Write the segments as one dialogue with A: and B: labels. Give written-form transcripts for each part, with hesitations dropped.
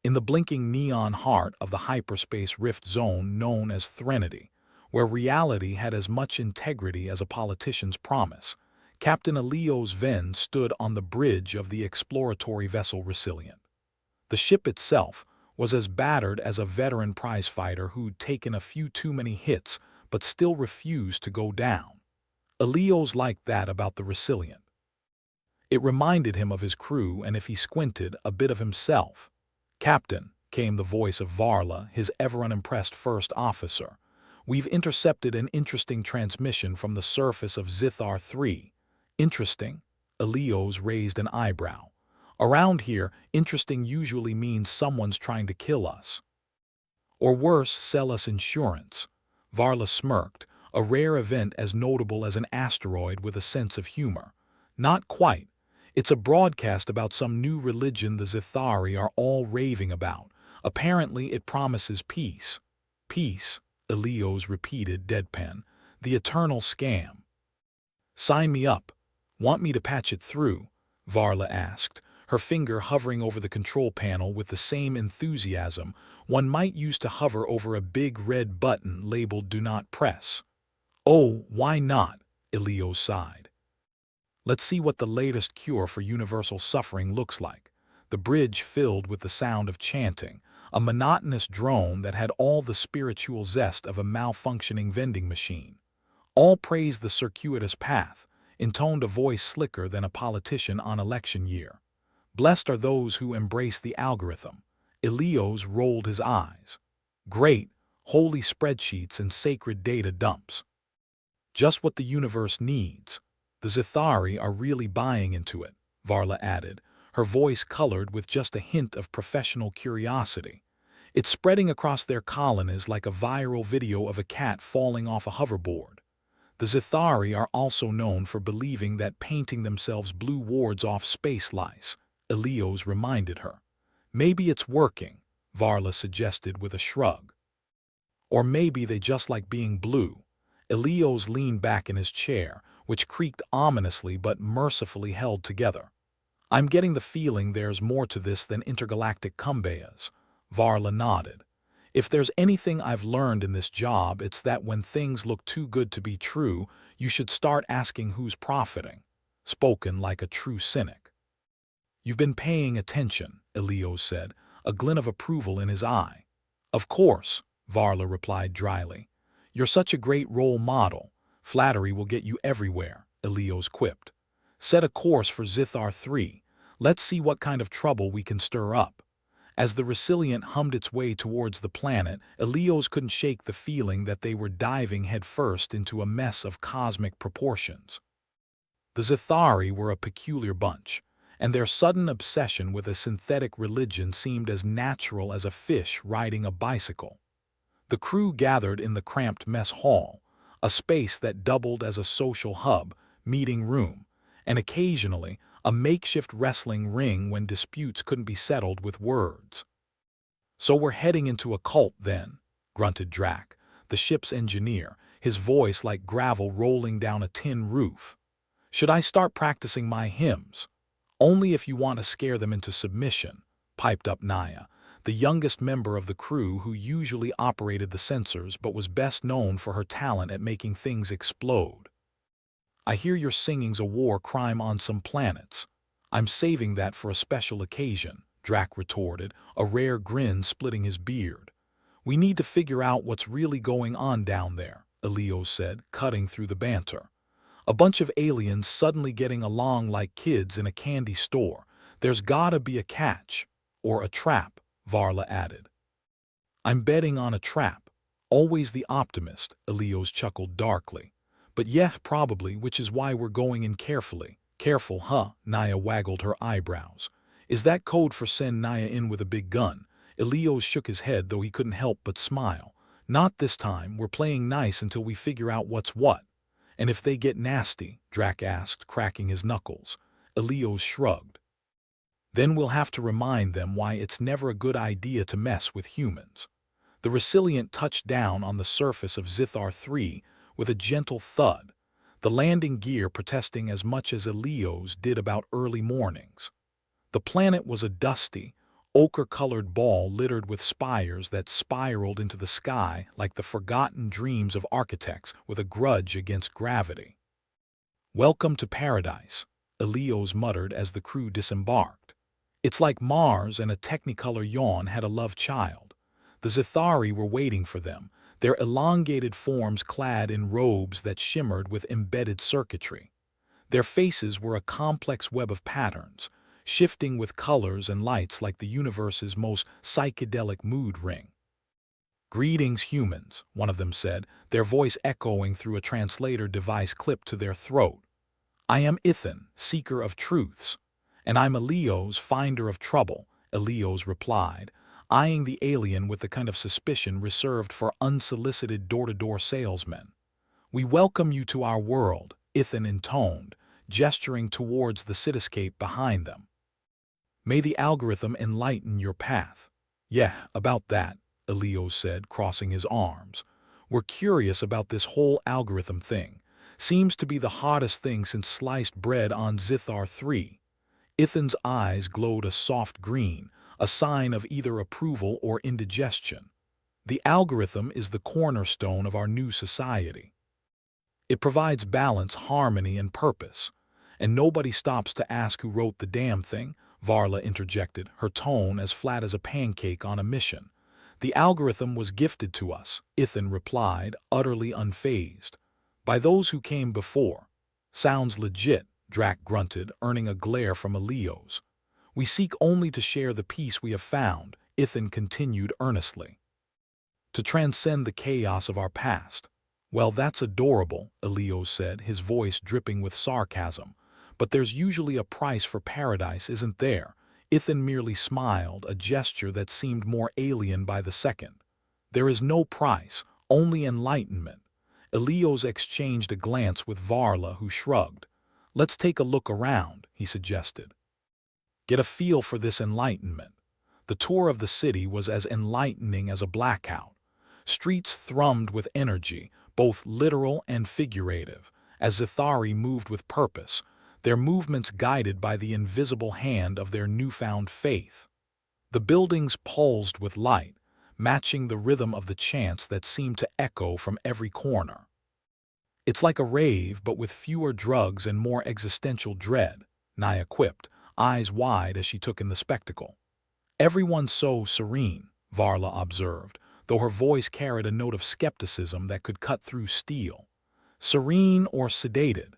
A: in the blinking neon heart of the hyperspace rift zone known as Threnody, where reality had as much integrity as a politician's promise, Captain Eleos Venn stood on the bridge of the exploratory vessel Resilient. The ship itself was as battered as a veteran prizefighter who'd taken a few too many hits but still refused to go down. Eleos liked that about the Resilient. It reminded him of his crew and, if he squinted, a bit of himself. "Captain," came the voice of Varla, his ever-unimpressed first officer, "we've intercepted an interesting transmission from the surface of Zithar 3. Interesting?" Eleos raised an eyebrow. "Around here, interesting usually means someone's trying to kill us. Or worse, sell us insurance." Varla smirked, a rare event as notable as an asteroid with a sense of humor. "Not quite. It's a broadcast about some new religion the Zithari are all raving about. Apparently it promises peace." "Peace," Eleos repeated deadpan. "The eternal scam." "Sign me up. Want me to patch it through?" Varla asked, her finger hovering over the control panel with the same enthusiasm one might use to hover over a big red button labeled "Do Not Press." "Oh, why not?" Eleos sighed. "Let's see what the latest cure for universal suffering looks like." The bridge filled with the sound of chanting, a monotonous drone that had all the spiritual zest of a malfunctioning vending machine. All praised the circuitous path, intoned a voice slicker than a politician on election year. "Blessed are those who embrace the algorithm." Eleos rolled his eyes. "Great, holy spreadsheets and sacred data dumps. Just what the universe needs. The Zithari are really buying into it," Varla added, her voice colored with just a hint of professional curiosity. "It's spreading across their colonies like a viral video of a cat falling off a hoverboard. The Zithari are also known for believing that painting themselves blue wards off space lice," Eleos reminded her. "Maybe it's working," Varla suggested with a shrug. "Or maybe they just like being blue." Eleos leaned back in his chair, which creaked ominously but mercifully held together. "I'm getting the feeling there's more to this than intergalactic cumbayas." Varla nodded. "If there's anything I've learned in this job, it's that when things look too good to be true, you should start asking who's profiting." Spoken like a true cynic. "You've been paying attention," Eleos said, a glint of approval in his eye. "Of course," Varla replied dryly. "You're such a great role model. Flattery will get you everywhere," Eleos quipped. "Set a course for Zithar 3. Let's see what kind of trouble we can stir up." As the Resilient hummed its way towards the planet, Eleos couldn't shake the feeling that they were diving headfirst into a mess of cosmic proportions. The Zithari were a peculiar bunch, and their sudden obsession with a synthetic religion seemed as natural as a fish riding a bicycle. The crew gathered in the cramped mess hall, a space that doubled as a social hub, meeting room, and occasionally a makeshift wrestling ring when disputes couldn't be settled with words. "So we're heading into a cult then," grunted Drac, the ship's engineer, his voice like gravel rolling down a tin roof. "Should I start practicing my hymns?" "Only if you want to scare them into submission," piped up Naya, the youngest member of the crew who usually operated the sensors but was best known for her talent at making things explode. "I hear you're singing's a war crime on some planets." "I'm saving that for a special occasion," Drac retorted, a rare grin splitting his beard. "We need to figure out what's really going on down there," Eleos said, cutting through the banter. "A bunch of aliens suddenly getting along like kids in a candy store. There's gotta be a catch. Or a trap," Varla added. "I'm betting on a trap. Always the optimist," Eleos chuckled darkly. "But yeah, probably, which is why we're going in carefully." "Careful, huh?" Naya waggled her eyebrows. "Is that code for send Naya in with a big gun?" Eleos shook his head, though he couldn't help but smile. "Not this time. We're playing nice until we figure out what's what." "And if they get nasty?" Drac asked, cracking his knuckles. Eleos shrugged. "Then we'll have to remind them why it's never a good idea to mess with humans." The Resilient touched down on the surface of Zithar 3 with a gentle thud, the landing gear protesting as much as Eleos did about early mornings. The planet was a dusty, ochre-colored ball littered with spires that spiraled into the sky like the forgotten dreams of architects with a grudge against gravity. "Welcome to paradise," Elios muttered as the crew disembarked. "It's like Mars and a Technicolor yawn had a love child." The Zithari were waiting for them, their elongated forms clad in robes that shimmered with embedded circuitry. Their faces were a complex web of patterns, shifting with colors and lights like the universe's most psychedelic mood ring. "Greetings, humans," one of them said, their voice echoing through a translator device clipped to their throat. "I am Ithan, seeker of truths." "And I'm Elios, finder of trouble," Elios replied, eyeing the alien with the kind of suspicion reserved for unsolicited door-to-door salesmen. "We welcome you to our world," Ithan intoned, gesturing towards the cityscape behind them. "May the algorithm enlighten your path." "Yeah, about that," Elios said, crossing his arms. "We're curious about this whole algorithm thing. Seems to be the hottest thing since sliced bread on Zithar 3. Ithan's eyes glowed a soft green, a sign of either approval or indigestion. "The algorithm is the cornerstone of our new society. It provides balance, harmony, and purpose. And nobody stops to ask who wrote the damn thing," Varla interjected, her tone as flat as a pancake on a mission. "The algorithm was gifted to us," Ithan replied, utterly unfazed. "By those who came before." "Sounds legit," Drac grunted, earning a glare from Elios. "We seek only to share the peace we have found," Ithan continued earnestly. "To transcend the chaos of our past." "Well, that's adorable," Elios said, his voice dripping with sarcasm. "But there's usually a price for paradise, isn't there?" Ithan merely smiled, a gesture that seemed more alien by the second. "There is no price, only enlightenment." Elios exchanged a glance with Varla, who shrugged. "Let's take a look around," he suggested. "Get a feel for this enlightenment." The tour of the city was as enlightening as a blackout. Streets thrummed with energy, both literal and figurative, as Zithari moved with purpose, their movements guided by the invisible hand of their newfound faith. The buildings pulsed with light, matching the rhythm of the chants that seemed to echo from every corner. "It's like a rave, but with fewer drugs and more existential dread," Naya quipped, eyes wide as she took in the spectacle. "Everyone's so serene," Varla observed, though her voice carried a note of skepticism that could cut through steel. Serene or sedated?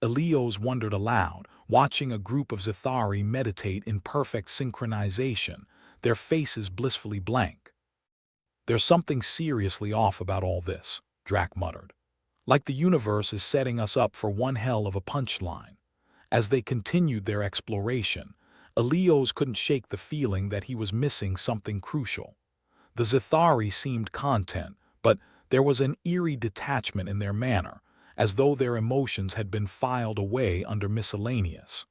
A: Elios wondered aloud, watching a group of Zithari meditate in perfect synchronization, their faces blissfully blank. "There's something seriously off about all this," Drac muttered. "Like the universe is setting us up for one hell of a punchline." As they continued their exploration, Elios couldn't shake the feeling that he was missing something crucial. The Zithari seemed content, but there was an eerie detachment in their manner, as though their emotions had been filed away under miscellaneous.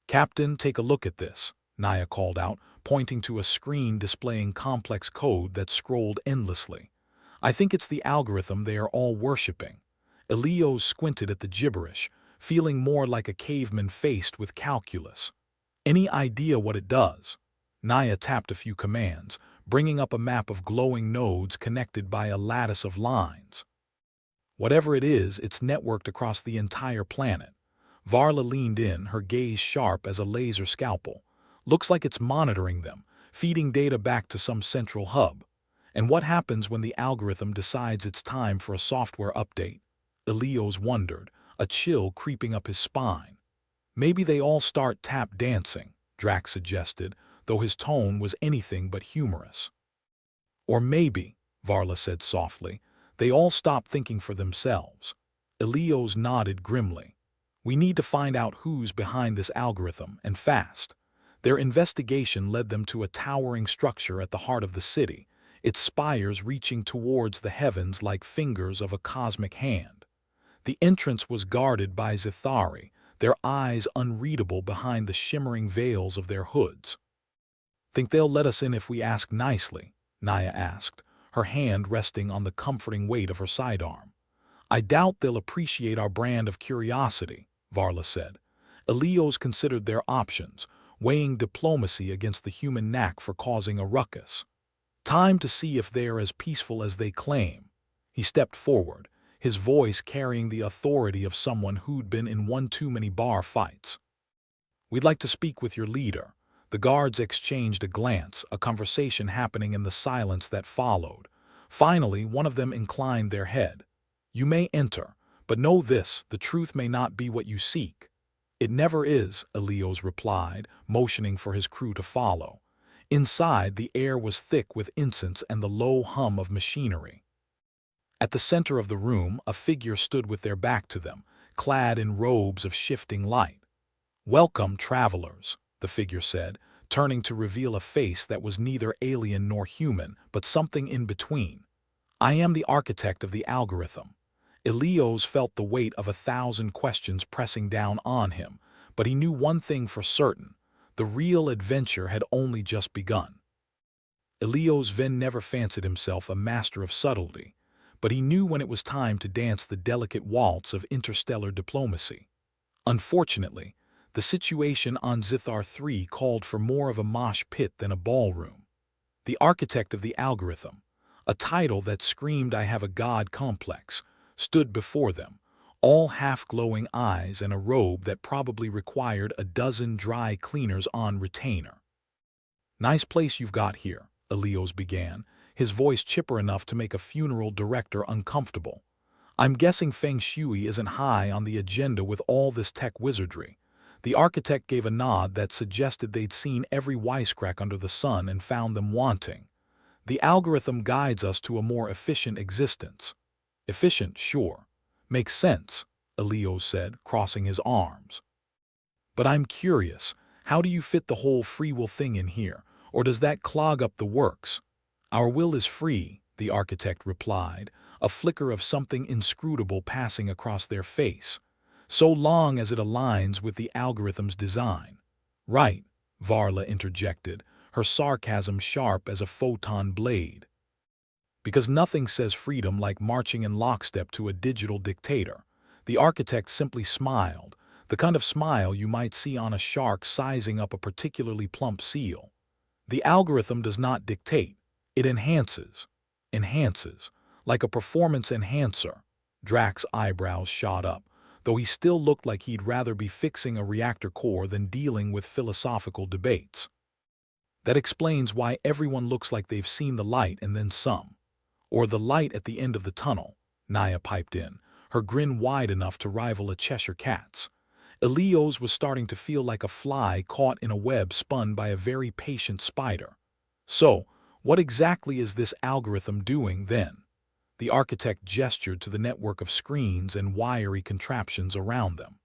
A: "Captain, take a look at this," Naya called out, pointing to a screen displaying complex code that scrolled endlessly. "I think it's the algorithm they are all worshipping." Elios squinted at the gibberish, feeling more like a caveman faced with calculus. "Any idea what it does?" Naya tapped a few commands, bringing up a map of glowing nodes connected by a lattice of lines. "Whatever it is, it's networked across the entire planet." Varla leaned in, her gaze sharp as a laser scalpel. "Looks like it's monitoring them, feeding data back to some central hub." "And what happens when the algorithm decides it's time for a software update?" Elios wondered, a chill creeping up his spine. "Maybe they all start tap dancing," Drax suggested, though his tone was anything but humorous. "Or maybe," Varla said softly, "they all stop thinking for themselves." Elios nodded grimly. "We need to find out who's behind this algorithm, and fast." Their investigation led them to a towering structure at the heart of the city, its spires reaching towards the heavens like fingers of a cosmic hand. The entrance was guarded by Zithari, their eyes unreadable behind the shimmering veils of their hoods. "Think they'll let us in if we ask nicely?" Naya asked, her hand resting on the comforting weight of her sidearm. "I doubt they'll appreciate our brand of curiosity," Varla said. Elios considered their options, weighing diplomacy against the human knack for causing a ruckus. Time to see if they're as peaceful as they claim. He stepped forward, his voice carrying the authority of someone who'd been in one too many bar fights. "We'd like to speak with your leader." The guards exchanged a glance, a conversation happening in the silence that followed. Finally, one of them inclined their head. "You may enter, but know this, the truth may not be what you seek." "It never is," Elios replied, motioning for his crew to follow. Inside, the air was thick with incense and the low hum of machinery. At the center of the room, a figure stood with their back to them, clad in robes of shifting light. "Welcome, travelers," the figure said, turning to reveal a face that was neither alien nor human, but something in between. "I am the architect of the algorithm." Elios felt the weight of 1,000 questions pressing down on him, but he knew one thing for certain: the real adventure had only just begun. Elios Venn never fancied himself a master of subtlety, but he knew when it was time to dance the delicate waltz of interstellar diplomacy. Unfortunately, the situation on Zithar 3 called for more of a mosh pit than a ballroom. The architect of the algorithm, a title that screamed "I have a god complex," stood before them, all half-glowing eyes and a robe that probably required a dozen dry cleaners on retainer. "Nice place you've got here," Elios began, his voice chipper enough to make a funeral director uncomfortable. "I'm guessing Feng Shui isn't high on the agenda with all this tech wizardry." The architect gave a nod that suggested they'd seen every wisecrack under the sun and found them wanting. "The algorithm guides us to a more efficient existence." "Efficient, sure. Makes sense," Elios said, crossing his arms. "But I'm curious, how do you fit the whole free will thing in here, or does that clog up the works?" "Our will is free," the architect replied, a flicker of something inscrutable passing across their face, "so long as it aligns with the algorithm's design." "Right," Varla interjected, her sarcasm sharp as a photon blade. "Because nothing says freedom like marching in lockstep to a digital dictator." The architect simply smiled, the kind of smile you might see on a shark sizing up a particularly plump seal. "The algorithm does not dictate, it enhances." "Enhances, like a performance enhancer." Drax's eyebrows shot up, though he still looked like he'd rather be fixing a reactor core than dealing with philosophical debates. "That explains why everyone looks like they've seen the light and then some. Or the light at the end of the tunnel," Naya piped in, her grin wide enough to rival a Cheshire cat's. Elios was starting to feel like a fly caught in a web spun by a very patient spider. "So, what exactly is this algorithm doing, then?" The architect gestured to the network of screens and wiry contraptions around them.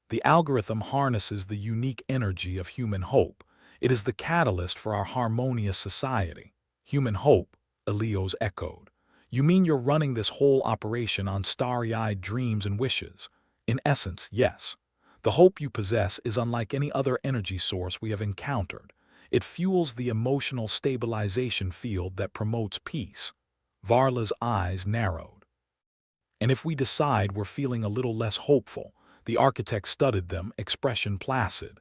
A: "The algorithm harnesses the unique energy of human hope. It is the catalyst for our harmonious society." "Human hope," Elios echoed. "You mean you're running this whole operation on starry-eyed dreams and wishes?" "In essence, yes. The hope you possess is unlike any other energy source we have encountered. It fuels the emotional stabilization field that promotes peace." Varla's eyes narrowed. "And if we decide we're feeling a little less hopeful," the architect studied them, expression placid,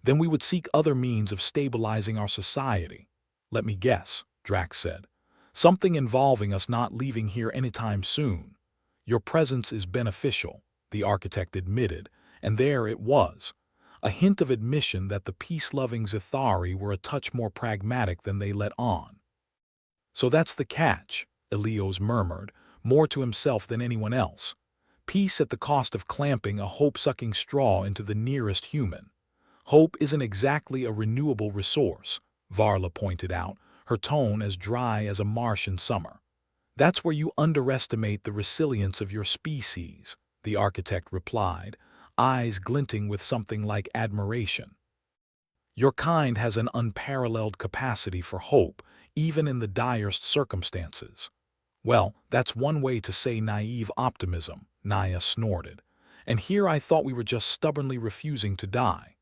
A: "then we would seek other means of stabilizing our society." "Let me guess," Drax said. "Something involving us not leaving here anytime soon." "Your presence is beneficial," the architect admitted, and there it was. A hint of admission that the peace-loving Zithari were a touch more pragmatic than they let on. "So that's the catch," Elios murmured, more to himself than anyone else. "Peace at the cost of clamping a hope-sucking straw into the nearest human." "Hope isn't exactly a renewable resource," Varla pointed out, her tone as dry as a marsh in summer. "That's where you underestimate the resilience of your species," the architect replied, eyes glinting with something like admiration. "Your kind has an unparalleled capacity for hope, even in the direst circumstances." "Well, that's one way to say naive optimism," Naya snorted. "And here I thought we were just stubbornly refusing to die."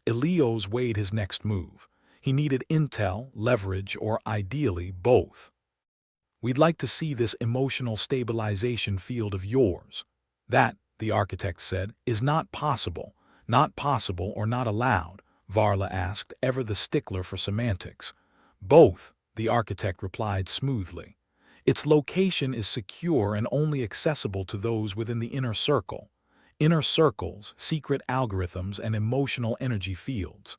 A: Elios weighed his next move. He needed intel, leverage, or ideally both. "We'd like to see this emotional stabilization field of yours." "That," the architect said, "is not possible or not allowed. Varla asked, ever the stickler for semantics. Both, the architect replied smoothly. Its location is secure and only accessible to those within the inner circle. Inner circles, secret algorithms, and emotional energy fields.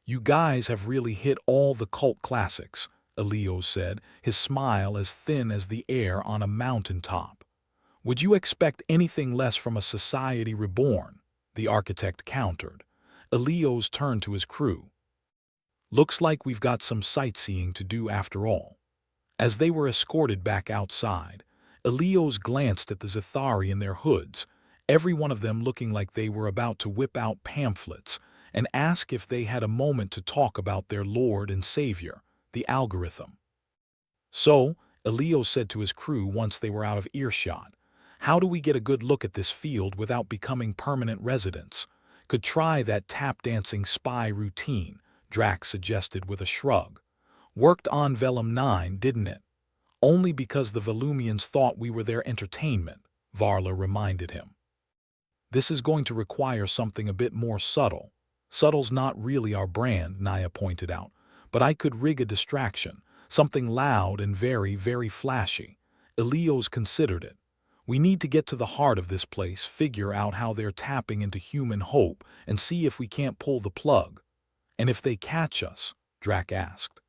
A: You guys have really hit all the cult classics, Elio said, his smile as thin as the air on a mountaintop. Would you expect anything less from a society reborn? The architect countered. Elio's turned to his crew. Looks like we've got some sightseeing to do after all. As they were escorted back outside, Elio's glanced at the Zethari in their hoods, every one of them looking like they were about to whip out pamphlets, and ask if they had a moment to talk about their Lord and Savior, the algorithm. So, Elio said to his crew once they were out of earshot, how do we get a good look at this field without becoming permanent residents? Could try that tap-dancing spy routine, Drax suggested with a shrug. Worked on Vellum 9, didn't it? Only because the Velumians thought we were their entertainment, Varla reminded him. This is going to require something a bit more subtle. Subtle's not really our brand, Naya pointed out, but I could rig a distraction, something loud and very, very flashy. Elio's considered it. We need to get to the heart of this place, figure out how they're tapping into human hope, and see if we can't pull the plug. And if they catch us, Drac asked.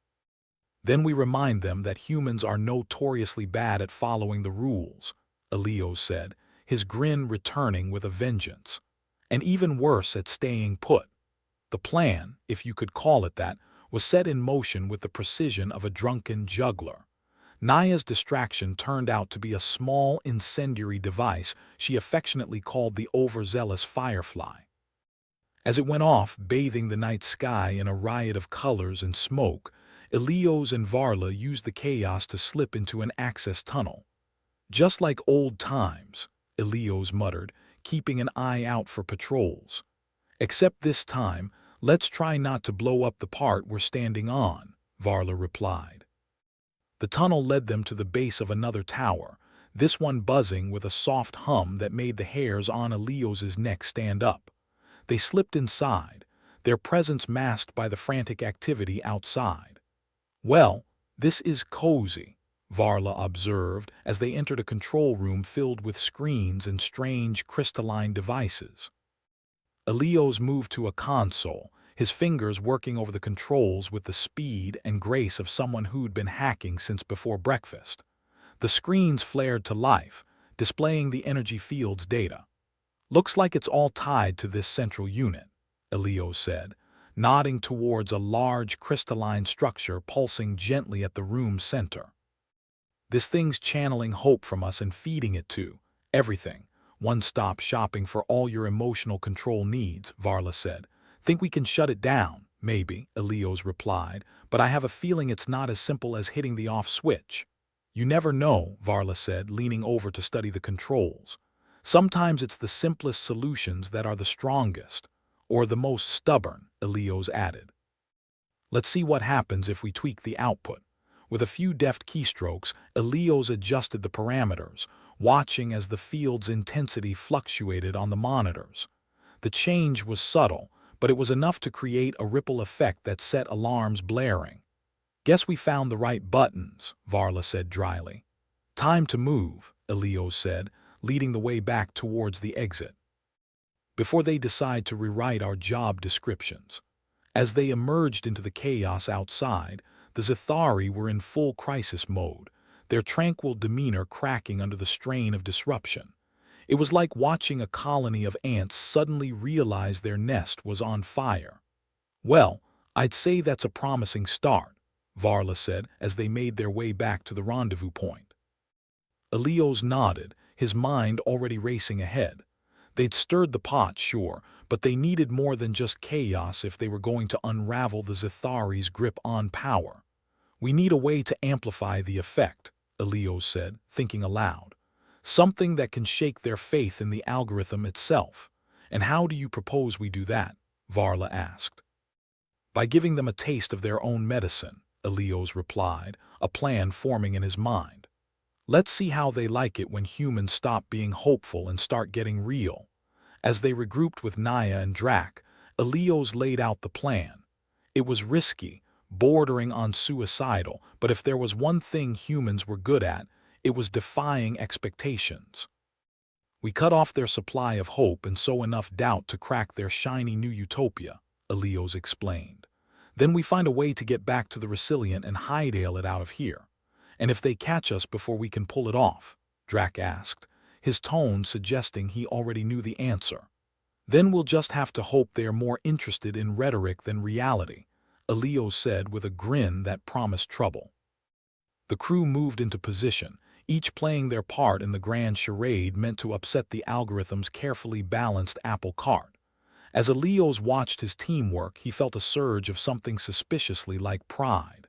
A: Then we remind them that humans are notoriously bad at following the rules, Elio said, his grin returning with a vengeance. And even worse at staying put. The plan, if you could call it that, was set in motion with the precision of a drunken juggler. Naya's distraction turned out to be a small incendiary device she affectionately called the overzealous firefly. As it went off, bathing the night sky in a riot of colors and smoke, Elios and Varla used the chaos to slip into an access tunnel. Just like old times, Elios muttered, keeping an eye out for patrols. Except this time, let's try not to blow up the part we're standing on, Varla replied. The tunnel led them to the base of another tower, this one buzzing with a soft hum that made the hairs on Elios's neck stand up. They slipped inside, their presence masked by the frantic activity outside. Well, this is cozy, Varla observed as they entered a control room filled with screens and strange crystalline devices. Elios moved to a console, his fingers working over the controls with the speed and grace of someone who'd been hacking since before breakfast. The screens flared to life, displaying the energy field's data. Looks like it's all tied to this central unit, Elios said, nodding towards a large crystalline structure pulsing gently at the room's center. This thing's channeling hope from us and feeding it to everything. One-stop shopping for all your emotional control needs, Varla said. Think we can shut it down? Maybe, Elios replied, but I have a feeling it's not as simple as hitting the off switch. You never know, Varla said, leaning over to study the controls. Sometimes it's the simplest solutions that are the strongest, or the most stubborn, Elios added. Let's see what happens if we tweak the output. With a few deft keystrokes, Elios adjusted the parameters, watching as the field's intensity fluctuated on the monitors. The change was subtle, but it was enough to create a ripple effect that set alarms blaring. Guess we found the right buttons, Varla said dryly. Time to move, Elios said, leading the way back towards the exit. Before they decide to rewrite our job descriptions. As they emerged into the chaos outside, the Zethari were in full crisis mode, their tranquil demeanor cracking under the strain of disruption. It was like watching a colony of ants suddenly realize their nest was on fire. Well, I'd say that's a promising start, Varla said as they made their way back to the rendezvous point. Elios nodded, his mind already racing ahead. They'd stirred the pot, sure, but they needed more than just chaos if they were going to unravel the Zethari's grip on power. We need a way to amplify the effect, Elios said, thinking aloud. Something that can shake their faith in the algorithm itself. And how do you propose we do that? Varla asked. By giving them a taste of their own medicine, Elios replied, a plan forming in his mind. Let's see how they like it when humans stop being hopeful and start getting real. As they regrouped with Naya and Drac, Elios laid out the plan. It was risky, bordering on suicidal, but if there was one thing humans were good at, it was defying expectations. We cut off their supply of hope and sow enough doubt to crack their shiny new utopia, Elios explained. Then we find a way to get back to the Resilient and hightail it out of here. And if they catch us before we can pull it off, Drac asked, his tone suggesting he already knew the answer. Then we'll just have to hope they are more interested in rhetoric than reality, Elios said with a grin that promised trouble. The crew moved into position, each playing their part in the grand charade meant to upset the algorithm's carefully balanced apple cart. As Elios watched his teamwork, he felt a surge of something suspiciously like pride.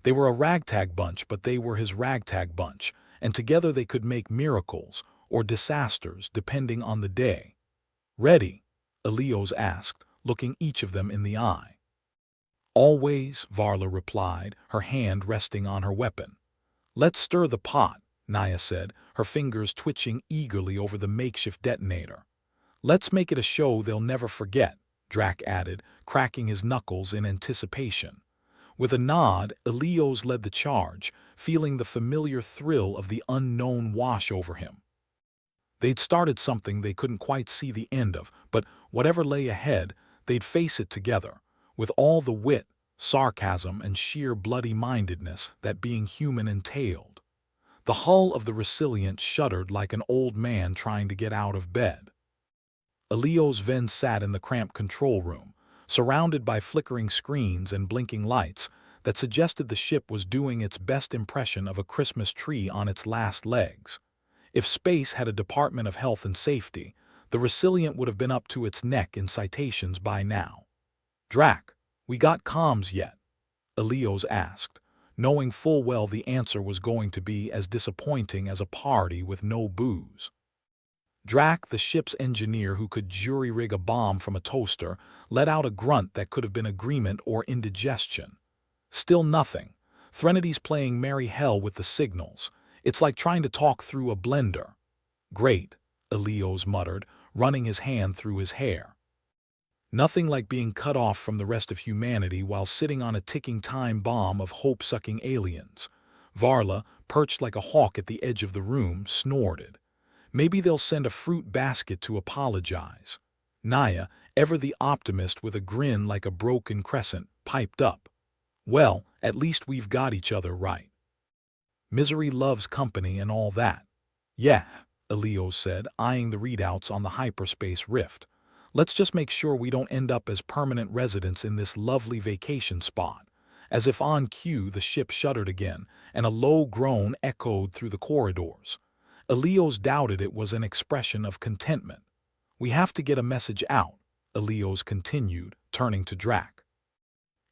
A: They were a ragtag bunch, but they were his ragtag bunch, and together they could make miracles or disasters depending on the day. "Ready?" Elios asked, looking each of them in the eye. "Always," Varla replied, her hand resting on her weapon. "Let's stir the pot," Naya said, her fingers twitching eagerly over the makeshift detonator. "Let's make it a show they'll never forget," Drac added, cracking his knuckles in anticipation. With a nod, Elios led the charge, feeling the familiar thrill of the unknown wash over him. They'd started something they couldn't quite see the end of, but whatever lay ahead, they'd face it together, with all the wit, sarcasm, and sheer bloody-mindedness that being human entailed. The hull of the Resilient shuddered like an old man trying to get out of bed. Elios then sat in the cramped control room, surrounded by flickering screens and blinking lights that suggested the ship was doing its best impression of a Christmas tree on its last legs. If space had a Department of Health and Safety, the Resilient would have been up to its neck in citations by now. "Drac, we got comms yet?" Elios asked, knowing full well the answer was going to be as disappointing as a party with no booze. Drac, the ship's engineer who could jury-rig a bomb from a toaster, let out a grunt that could have been agreement or indigestion. "Still nothing. Threnodi's playing merry hell with the signals. It's like trying to talk through a blender." "Great," Elios muttered, running his hand through his hair. Nothing like being cut off from the rest of humanity while sitting on a ticking time bomb of hope-sucking aliens. Varla, perched like a hawk at the edge of the room, snorted. "Maybe they'll send a fruit basket to apologize." Naya, ever the optimist with a grin like a broken crescent, piped up. "Well, at least we've got each other right. Misery loves company and all that." "Yeah," Elios said, eyeing the readouts on the hyperspace rift. "Let's just make sure we don't end up as permanent residents in this lovely vacation spot." As if on cue, the ship shuddered again, and a low groan echoed through the corridors. Elios doubted it was an expression of contentment. "We have to get a message out," Elios continued, turning to Drac.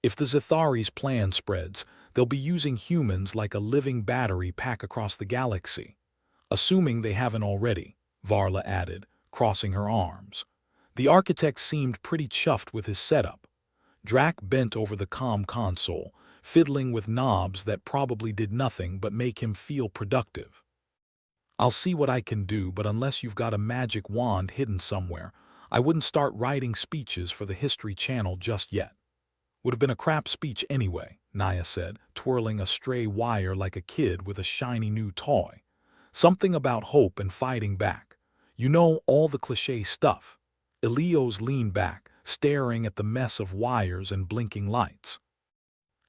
A: "If the Zithari's plan spreads, they'll be using humans like a living battery pack across the galaxy. Assuming they haven't already," Varla added, crossing her arms. The architect seemed pretty chuffed with his setup. Drac bent over the comm console, fiddling with knobs that probably did nothing but make him feel productive. "I'll see what I can do, but unless you've got a magic wand hidden somewhere, I wouldn't start writing speeches for the History Channel just yet." "Would have been a crap speech anyway," Naya said, twirling a stray wire like a kid with a shiny new toy. "Something about hope and fighting back. You know, all the cliché stuff." Elios leaned back, staring at the mess of wires and blinking lights.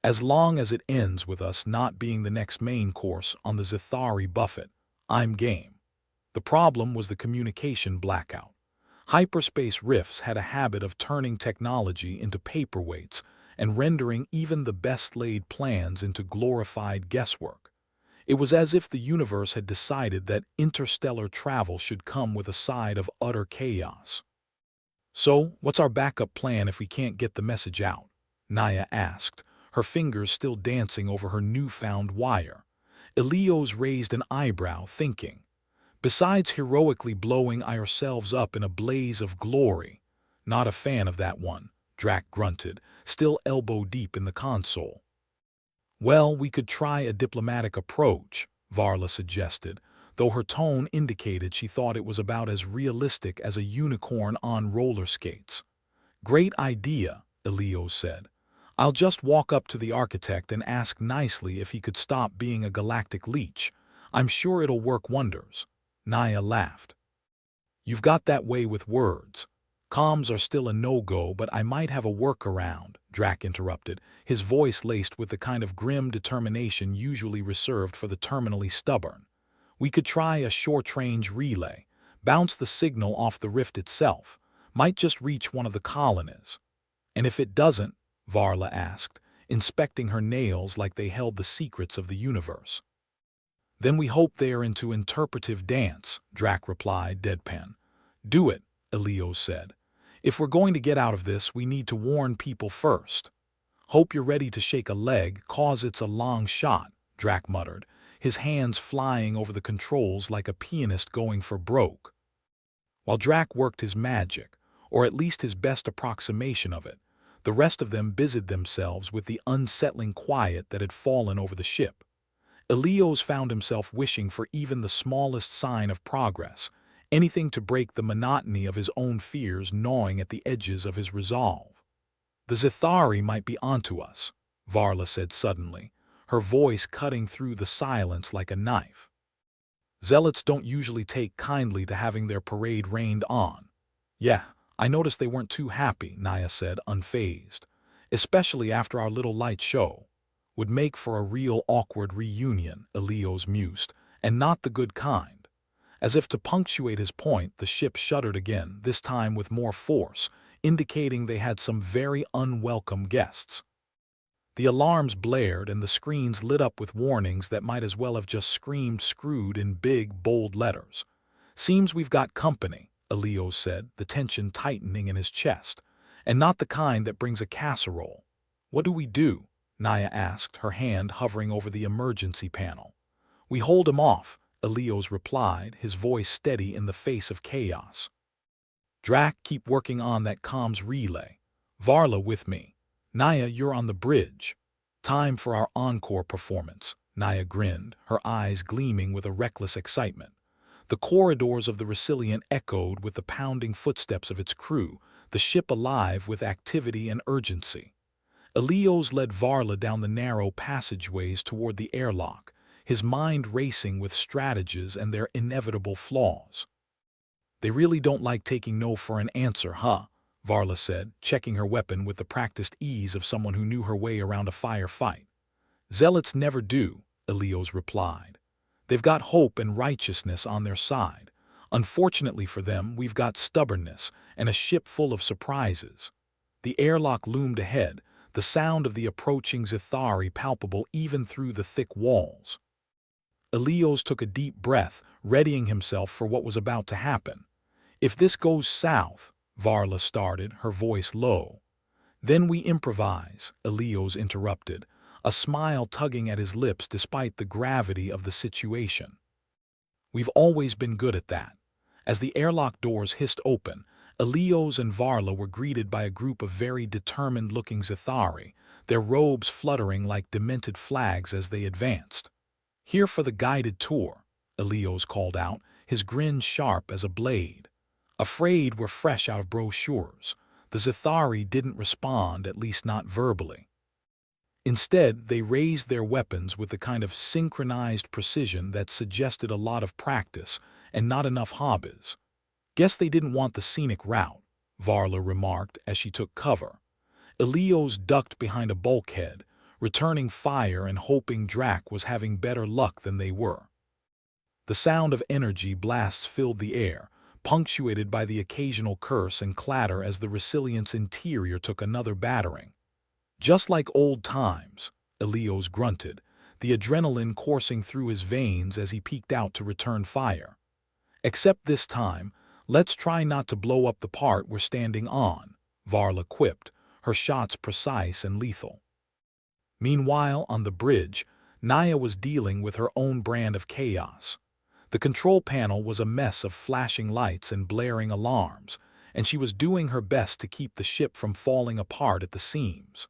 A: "As long as it ends with us not being the next main course on the Zithari buffet, I'm game." The problem was the communication blackout. Hyperspace rifts had a habit of turning technology into paperweights and rendering even the best-laid plans into glorified guesswork. It was as if the universe had decided that interstellar travel should come with a side of utter chaos. "So, what's our backup plan if we can't get the message out?" Naya asked, her fingers still dancing over her newfound wire. Elios raised an eyebrow, thinking. "Besides heroically blowing ourselves up in a blaze of glory." "Not a fan of that one," Drac grunted, still elbow-deep in the console. "Well, we could try a diplomatic approach," Varla suggested, though her tone indicated she thought it was about as realistic as a unicorn on roller skates. Great idea, Elio said. I'll just walk up to the architect and ask nicely if he could stop being a galactic leech. I'm sure it'll work wonders. Naya laughed. You've got that way with words. Comms are still a no-go, but I might have a workaround, Drac interrupted, his voice laced with the kind of grim determination usually reserved for the terminally stubborn. We could try a short-range relay, bounce the signal off the rift itself, might just reach one of the colonies. And if it doesn't, Varla asked, inspecting her nails like they held the secrets of the universe. Then we hope they are into interpretive dance, Drac replied, deadpan. Do it, Elio said. If we're going to get out of this, we need to warn people first. Hope you're ready to shake a leg, cause it's a long shot, Drac muttered, his hands flying over the controls like a pianist going for broke. While Drac worked his magic, or at least his best approximation of it, the rest of them busied themselves with the unsettling quiet that had fallen over the ship. Elios found himself wishing for even the smallest sign of progress, anything to break the monotony of his own fears gnawing at the edges of his resolve. The Zithari might be onto us, Varla said suddenly, her voice cutting through the silence like a knife. Zealots don't usually take kindly to having their parade rained on. Yeah, I noticed they weren't too happy, Naya said, unfazed. Especially after our little light show. Would make for a real awkward reunion, Elios mused, and not the good kind. As if to punctuate his point, the ship shuddered again, this time with more force, indicating they had some very unwelcome guests. The alarms blared and the screens lit up with warnings that might as well have just screamed screwed in big, bold letters. Seems we've got company, Elio said, the tension tightening in his chest, and not the kind that brings a casserole. What do we do? Naya asked, her hand hovering over the emergency panel. We hold him off, Elios replied, his voice steady in the face of chaos. Drac, keep working on that comms relay. Varla with me. Naya, you're on the bridge. Time for our encore performance, Naya grinned, her eyes gleaming with a reckless excitement. The corridors of the Resilient echoed with the pounding footsteps of its crew, the ship alive with activity and urgency. Elios led Varla down the narrow passageways toward the airlock, his mind racing with strategies and their inevitable flaws. They really don't like taking no for an answer, huh? Varla said, checking her weapon with the practiced ease of someone who knew her way around a firefight. Zealots never do, Elios replied. They've got hope and righteousness on their side. Unfortunately for them, we've got stubbornness and a ship full of surprises. The airlock loomed ahead, the sound of the approaching Zithari palpable even through the thick walls. Elios took a deep breath, readying himself for what was about to happen. If this goes south, Varla started, her voice low. Then we improvise, Elios interrupted, a smile tugging at his lips despite the gravity of the situation. We've always been good at that. As the airlock doors hissed open, Elios and Varla were greeted by a group of very determined-looking Zithari, their robes fluttering like demented flags as they advanced. Here for the guided tour, Elios called out, his grin sharp as a blade. Afraid we're fresh out of brochures, the Zithari didn't respond, at least not verbally. Instead, they raised their weapons with the kind of synchronized precision that suggested a lot of practice and not enough hobbies. Guess they didn't want the scenic route, Varla remarked as she took cover. Elios ducked behind a bulkhead, returning fire and hoping Drac was having better luck than they were. The sound of energy blasts filled the air, punctuated by the occasional curse and clatter as the Resilient's interior took another battering. Just like old times, Elios grunted, the adrenaline coursing through his veins as he peeked out to return fire. Except this time, let's try not to blow up the part we're standing on, Varla quipped, her shots precise and lethal. Meanwhile, on the bridge, Naya was dealing with her own brand of chaos. The control panel was a mess of flashing lights and blaring alarms, and she was doing her best to keep the ship from falling apart at the seams.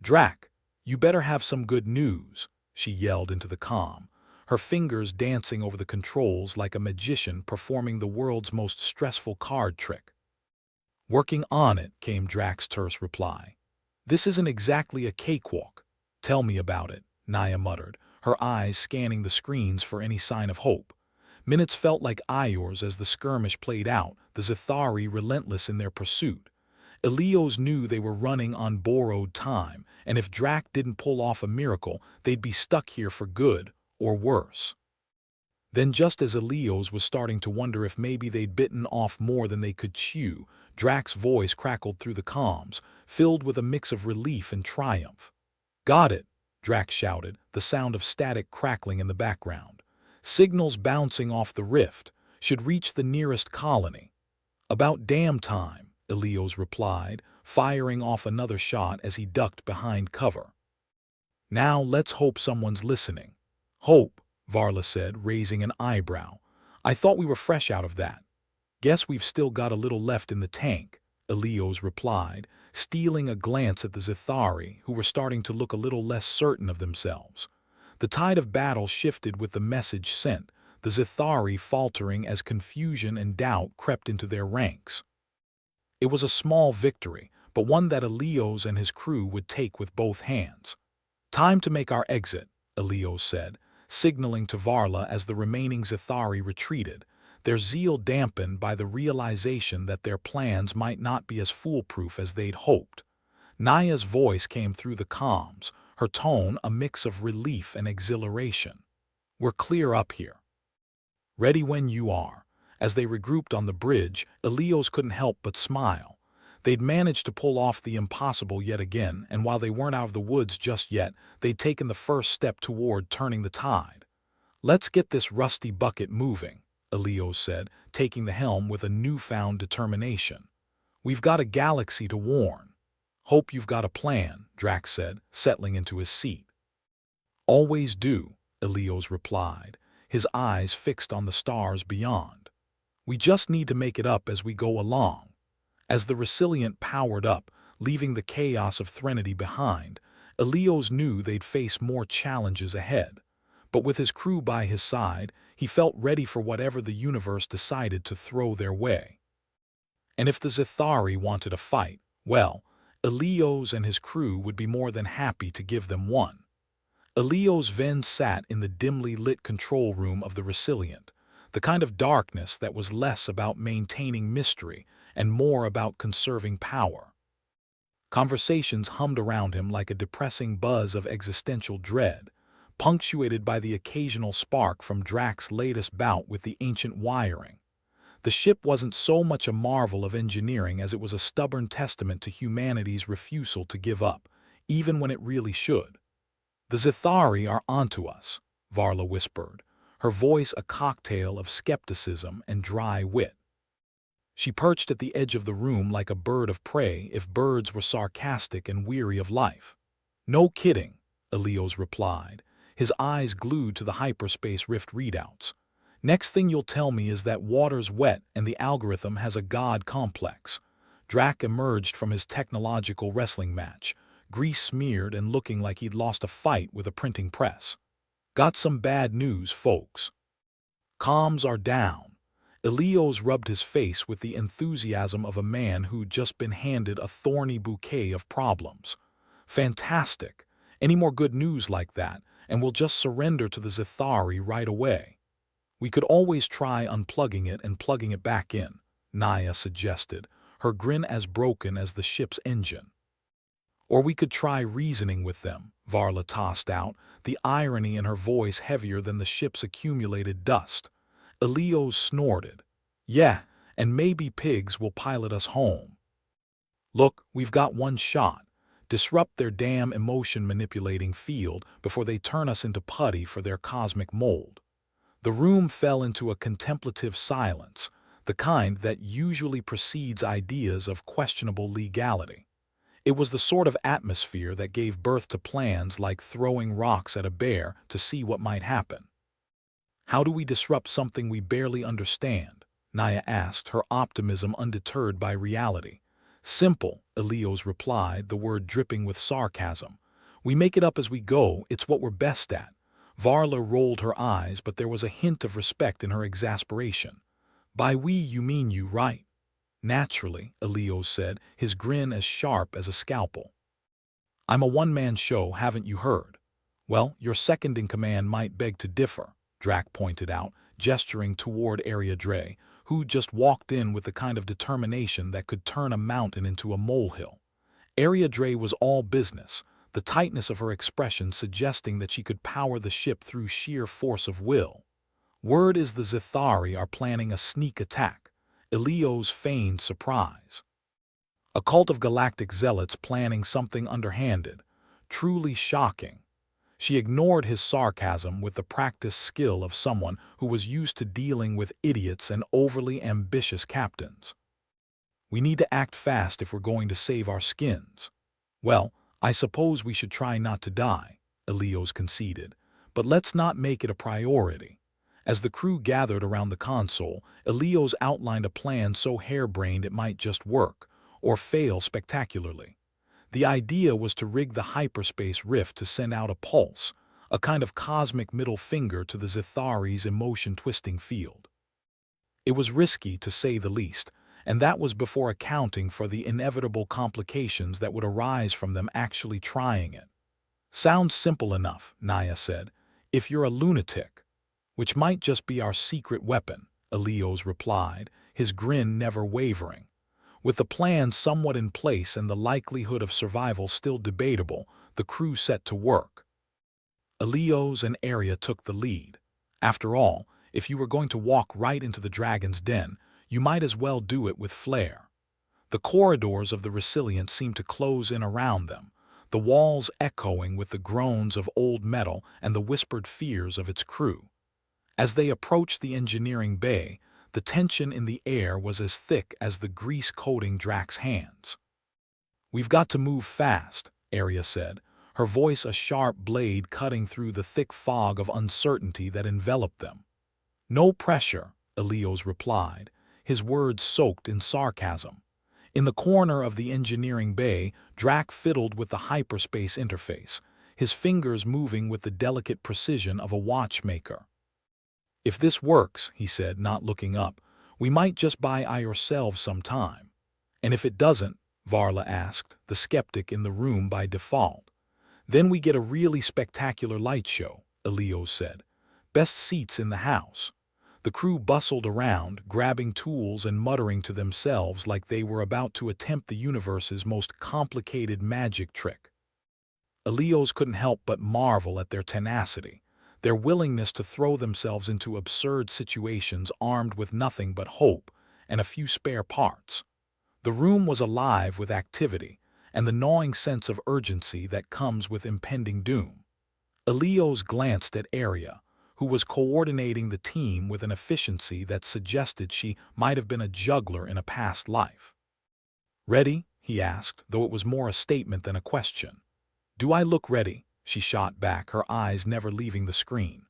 A: Drac, you better have some good news, she yelled into the comm, her fingers dancing over the controls like a magician performing the world's most stressful card trick. Working on it, came Drax's terse reply. This isn't exactly a cakewalk. Tell me about it, Naya muttered, her eyes scanning the screens for any sign of hope. Minutes felt like hours as the skirmish played out, the Zithari relentless in their pursuit. Elios knew they were running on borrowed time, and if Drac didn't pull off a miracle, they'd be stuck here for good, or worse. Then just as Elios was starting to wonder if maybe they'd bitten off more than they could chew, Drac's voice crackled through the comms, filled with a mix of relief and triumph. Got it, Drac shouted, the sound of static crackling in the background. Signals bouncing off the rift, should reach the nearest colony. About damn time, Elios replied, firing off another shot as he ducked behind cover. Now let's hope someone's listening. Hope, Varla said, raising an eyebrow. I thought we were fresh out of that. Guess we've still got a little left in the tank, Elios replied, stealing a glance at the Zithari, who were starting to look a little less certain of themselves. The tide of battle shifted with the message sent, the Zithari faltering as confusion and doubt crept into their ranks. It was a small victory, but one that Elios and his crew would take with both hands. Time to make our exit, Elios said, signaling to Varla as the remaining Zithari retreated, their zeal dampened by the realization that their plans might not be as foolproof as they'd hoped. Naya's voice came through the comms, her tone a mix of relief and exhilaration. We're clear up here. Ready when you are. As they regrouped on the bridge, Elios couldn't help but smile. They'd managed to pull off the impossible yet again, and while they weren't out of the woods just yet, they'd taken the first step toward turning the tide. Let's get this rusty bucket moving, Elios said, taking the helm with a newfound determination. We've got a galaxy to warn. Hope you've got a plan, Drax said, settling into his seat. Always do, Elios replied, his eyes fixed on the stars beyond. We just need to make it up as we go along. As the Resilient powered up, leaving the chaos of Threnody behind, Elios knew they'd face more challenges ahead. But with his crew by his side, he felt ready for whatever the universe decided to throw their way. And if the Zithari wanted a fight, well, Elios and his crew would be more than happy to give them one. Elios then sat in the dimly lit control room of the Resilient, the kind of darkness that was less about maintaining mystery and more about conserving power. Conversations hummed around him like a depressing buzz of existential dread, punctuated by the occasional spark from Drax's latest bout with the ancient wiring. The ship wasn't so much a marvel of engineering as it was a stubborn testament to humanity's refusal to give up, even when it really should. The Zithari are onto us, Varla whispered, her voice a cocktail of skepticism and dry wit. She perched at the edge of the room like a bird of prey if birds were sarcastic and weary of life. No kidding, Elios replied, his eyes glued to the hyperspace rift readouts. Next thing you'll tell me is that water's wet and the algorithm has a god complex. Drac emerged from his technological wrestling match, grease-smeared and looking like he'd lost a fight with a printing press. Got some bad news, folks. Comms are down. Elios rubbed his face with the enthusiasm of a man who'd just been handed a thorny bouquet of problems. Fantastic. Any more good news like that, and we'll just surrender to the Zithari right away. We could always try unplugging it and plugging it back in, Naya suggested, her grin as broken as the ship's engine. Or we could try reasoning with them, Varla tossed out, the irony in her voice heavier than the ship's accumulated dust. Elios snorted. Yeah, and maybe pigs will pilot us home. Look, we've got one shot. Disrupt their damn emotion-manipulating field before they turn us into putty for their cosmic mold. The room fell into a contemplative silence, the kind that usually precedes ideas of questionable legality. It was the sort of atmosphere that gave birth to plans like throwing rocks at a bear to see what might happen. How do we disrupt something we barely understand? Naya asked, her optimism undeterred by reality. Simple, Elios replied, the word dripping with sarcasm. We make it up as we go, it's what we're best at. Varla rolled her eyes, but there was a hint of respect in her exasperation. By we you mean you, right? Naturally, Elio said, his grin as sharp as a scalpel. I'm a one-man show, haven't you heard? Well, your second-in-command might beg to differ, Drac pointed out, gesturing toward Area Dre, who just walked in with the kind of determination that could turn a mountain into a molehill. Area Dre was all business, the tightness of her expression suggesting that she could power the ship through sheer force of will. Word is the Zithari are planning a sneak attack. Elio's feigned surprise. A cult of galactic zealots planning something underhanded. Truly shocking. She ignored his sarcasm with the practiced skill of someone who was used to dealing with idiots and overly ambitious captains. We need to act fast if we're going to save our skins. Well, I suppose we should try not to die, Elios conceded, but let's not make it a priority. As the crew gathered around the console, Elios outlined a plan so harebrained it might just work, or fail spectacularly. The idea was to rig the hyperspace rift to send out a pulse, a kind of cosmic middle finger to the Zithari's emotion-twisting field. It was risky, to say the least, and that was before accounting for the inevitable complications that would arise from them actually trying it. Sounds simple enough, Naya said, if you're a lunatic. Which might just be our secret weapon, Elios replied, his grin never wavering. With the plan somewhat in place and the likelihood of survival still debatable, the crew set to work. Elios and Area took the lead. After all, if you were going to walk right into the dragon's den, you might as well do it with flair. The corridors of the Resilient seemed to close in around them, the walls echoing with the groans of old metal and the whispered fears of its crew. As they approached the engineering bay, the tension in the air was as thick as the grease coating Drac's hands. We've got to move fast, Area said, her voice a sharp blade cutting through the thick fog of uncertainty that enveloped them. No pressure, Elios replied, his words soaked in sarcasm. In the corner of the engineering bay, Drac fiddled with the hyperspace interface, his fingers moving with the delicate precision of a watchmaker. If this works, he said, not looking up, we might just buy ourselves some time. And if it doesn't, Varla asked, the skeptic in the room by default. Then we get a really spectacular light show, Elios said. Best seats in the house. The crew bustled around, grabbing tools and muttering to themselves like they were about to attempt the universe's most complicated magic trick. Elios couldn't help but marvel at their tenacity, their willingness to throw themselves into absurd situations armed with nothing but hope and a few spare parts. The room was alive with activity and the gnawing sense of urgency that comes with impending doom. Elios glanced at Area, who was coordinating the team with an efficiency that suggested she might have been a juggler in a past life. "Ready?" he asked, though it was more a statement than a question. "Do I look ready?" she shot back, her eyes never leaving the screen.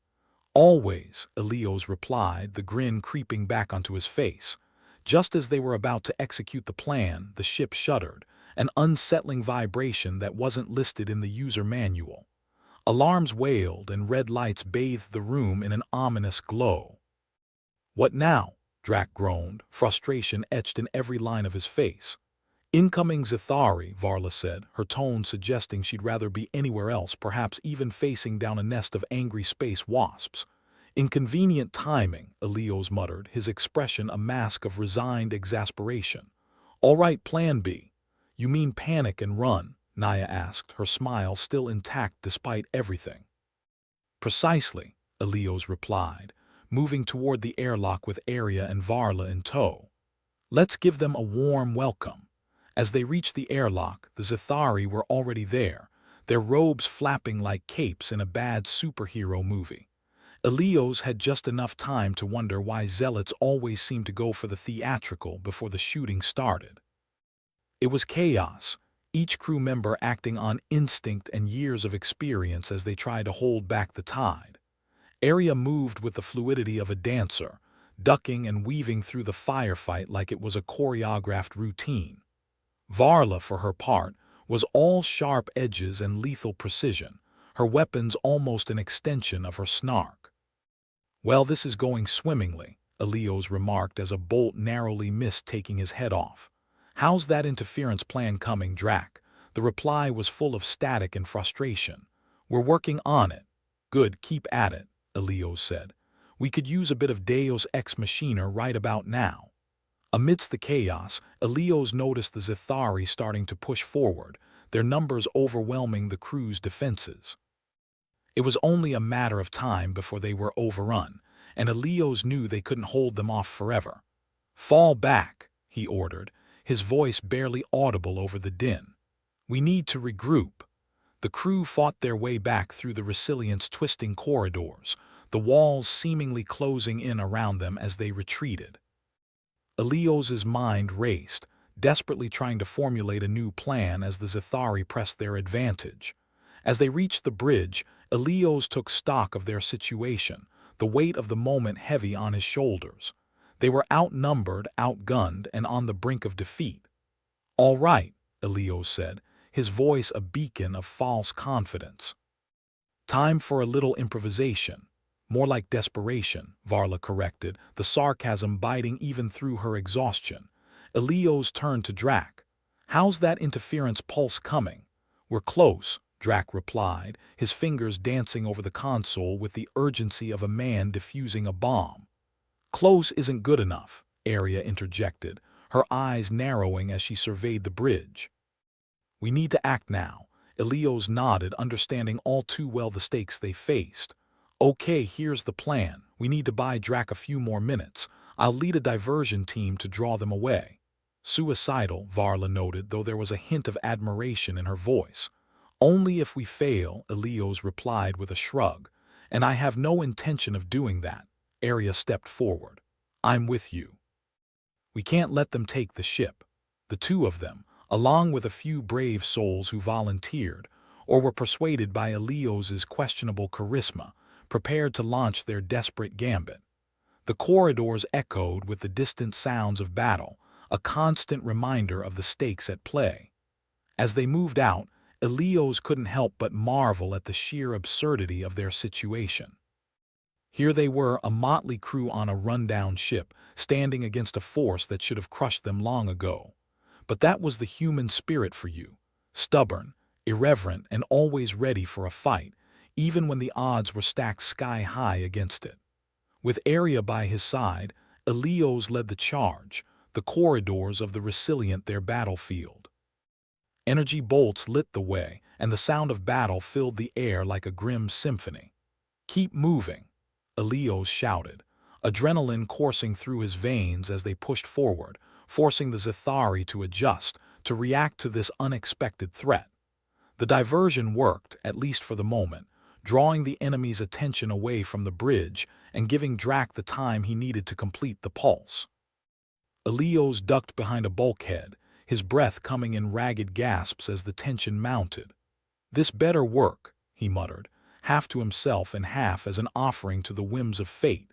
A: "Always," Elios replied, the grin creeping back onto his face. Just as they were about to execute the plan, the ship shuddered, an unsettling vibration that wasn't listed in the user manual. Alarms wailed and red lights bathed the room in an ominous glow. "What now?" Drac groaned, frustration etched in every line of his face. "Incoming Zithari," Varla said, her tone suggesting she'd rather be anywhere else, perhaps even facing down a nest of angry space wasps. "Inconvenient timing," Elios muttered, his expression a mask of resigned exasperation. "All right, plan B." "You mean panic and run?" Naya asked, her smile still intact despite everything. "Precisely," Elios replied, moving toward the airlock with Area and Varla in tow. "Let's give them a warm welcome." As they reached the airlock, the Zithari were already there, their robes flapping like capes in a bad superhero movie. Elios had just enough time to wonder why zealots always seemed to go for the theatrical before the shooting started. It was chaos, each crew member acting on instinct and years of experience as they tried to hold back the tide. Area moved with the fluidity of a dancer, ducking and weaving through the firefight like it was a choreographed routine. Varla, for her part, was all sharp edges and lethal precision, her weapons almost an extension of her snark. "Well, this is going swimmingly," Elios remarked as a bolt narrowly missed taking his head off. "How's that interference plan coming, Drac?" The reply was full of static and frustration. "We're working on it." "Good, keep at it," Elios said. "We could use a bit of Deus Ex Machina right about now." Amidst the chaos, Elios noticed the Zithari starting to push forward, their numbers overwhelming the crew's defenses. It was only a matter of time before they were overrun, and Elios knew they couldn't hold them off forever. "Fall back," he ordered, his voice barely audible over the din. "We need to regroup." The crew fought their way back through the Resilient's twisting corridors, the walls seemingly closing in around them as they retreated. Elios's mind raced, desperately trying to formulate a new plan as the Zithari pressed their advantage. As they reached the bridge, Elios took stock of their situation, the weight of the moment heavy on his shoulders. They were outnumbered, outgunned, and on the brink of defeat. "All right," Elios said, his voice a beacon of false confidence. "Time for a little improvisation." "More like desperation," Varla corrected, the sarcasm biting even through her exhaustion. Elios turned to Drac. "How's that interference pulse coming?" "We're close," Drac replied, his fingers dancing over the console with the urgency of a man defusing a bomb. "Close isn't good enough," Arya interjected, her eyes narrowing as she surveyed the bridge. "We need to act now." Elios nodded, understanding all too well the stakes they faced. "Okay, here's the plan. We need to buy Drac a few more minutes. I'll lead a diversion team to draw them away." "Suicidal," Varla noted, though there was a hint of admiration in her voice. "Only if we fail," Elios replied with a shrug. "And I have no intention of doing that." Arya stepped forward. "I'm with you. We can't let them take the ship." The two of them, along with a few brave souls who volunteered, or were persuaded by Elios's questionable charisma, prepared to launch their desperate gambit. The corridors echoed with the distant sounds of battle, a constant reminder of the stakes at play. As they moved out, Elios couldn't help but marvel at the sheer absurdity of their situation. Here they were, a motley crew on a rundown ship, standing against a force that should have crushed them long ago. But that was the human spirit for you, stubborn, irreverent, and always ready for a fight, even when the odds were stacked sky-high against it. With Arya by his side, Elios led the charge, the corridors of the Resilient their battlefield. Energy bolts lit the way, and the sound of battle filled the air like a grim symphony. "Keep moving," Elios shouted, adrenaline coursing through his veins as they pushed forward, forcing the Zithari to adjust, to react to this unexpected threat. The diversion worked, at least for the moment, drawing the enemy's attention away from the bridge and giving Drac the time he needed to complete the pulse. Elios ducked behind a bulkhead, his breath coming in ragged gasps as the tension mounted. "This better work," he muttered, half to himself and half as an offering to the whims of fate.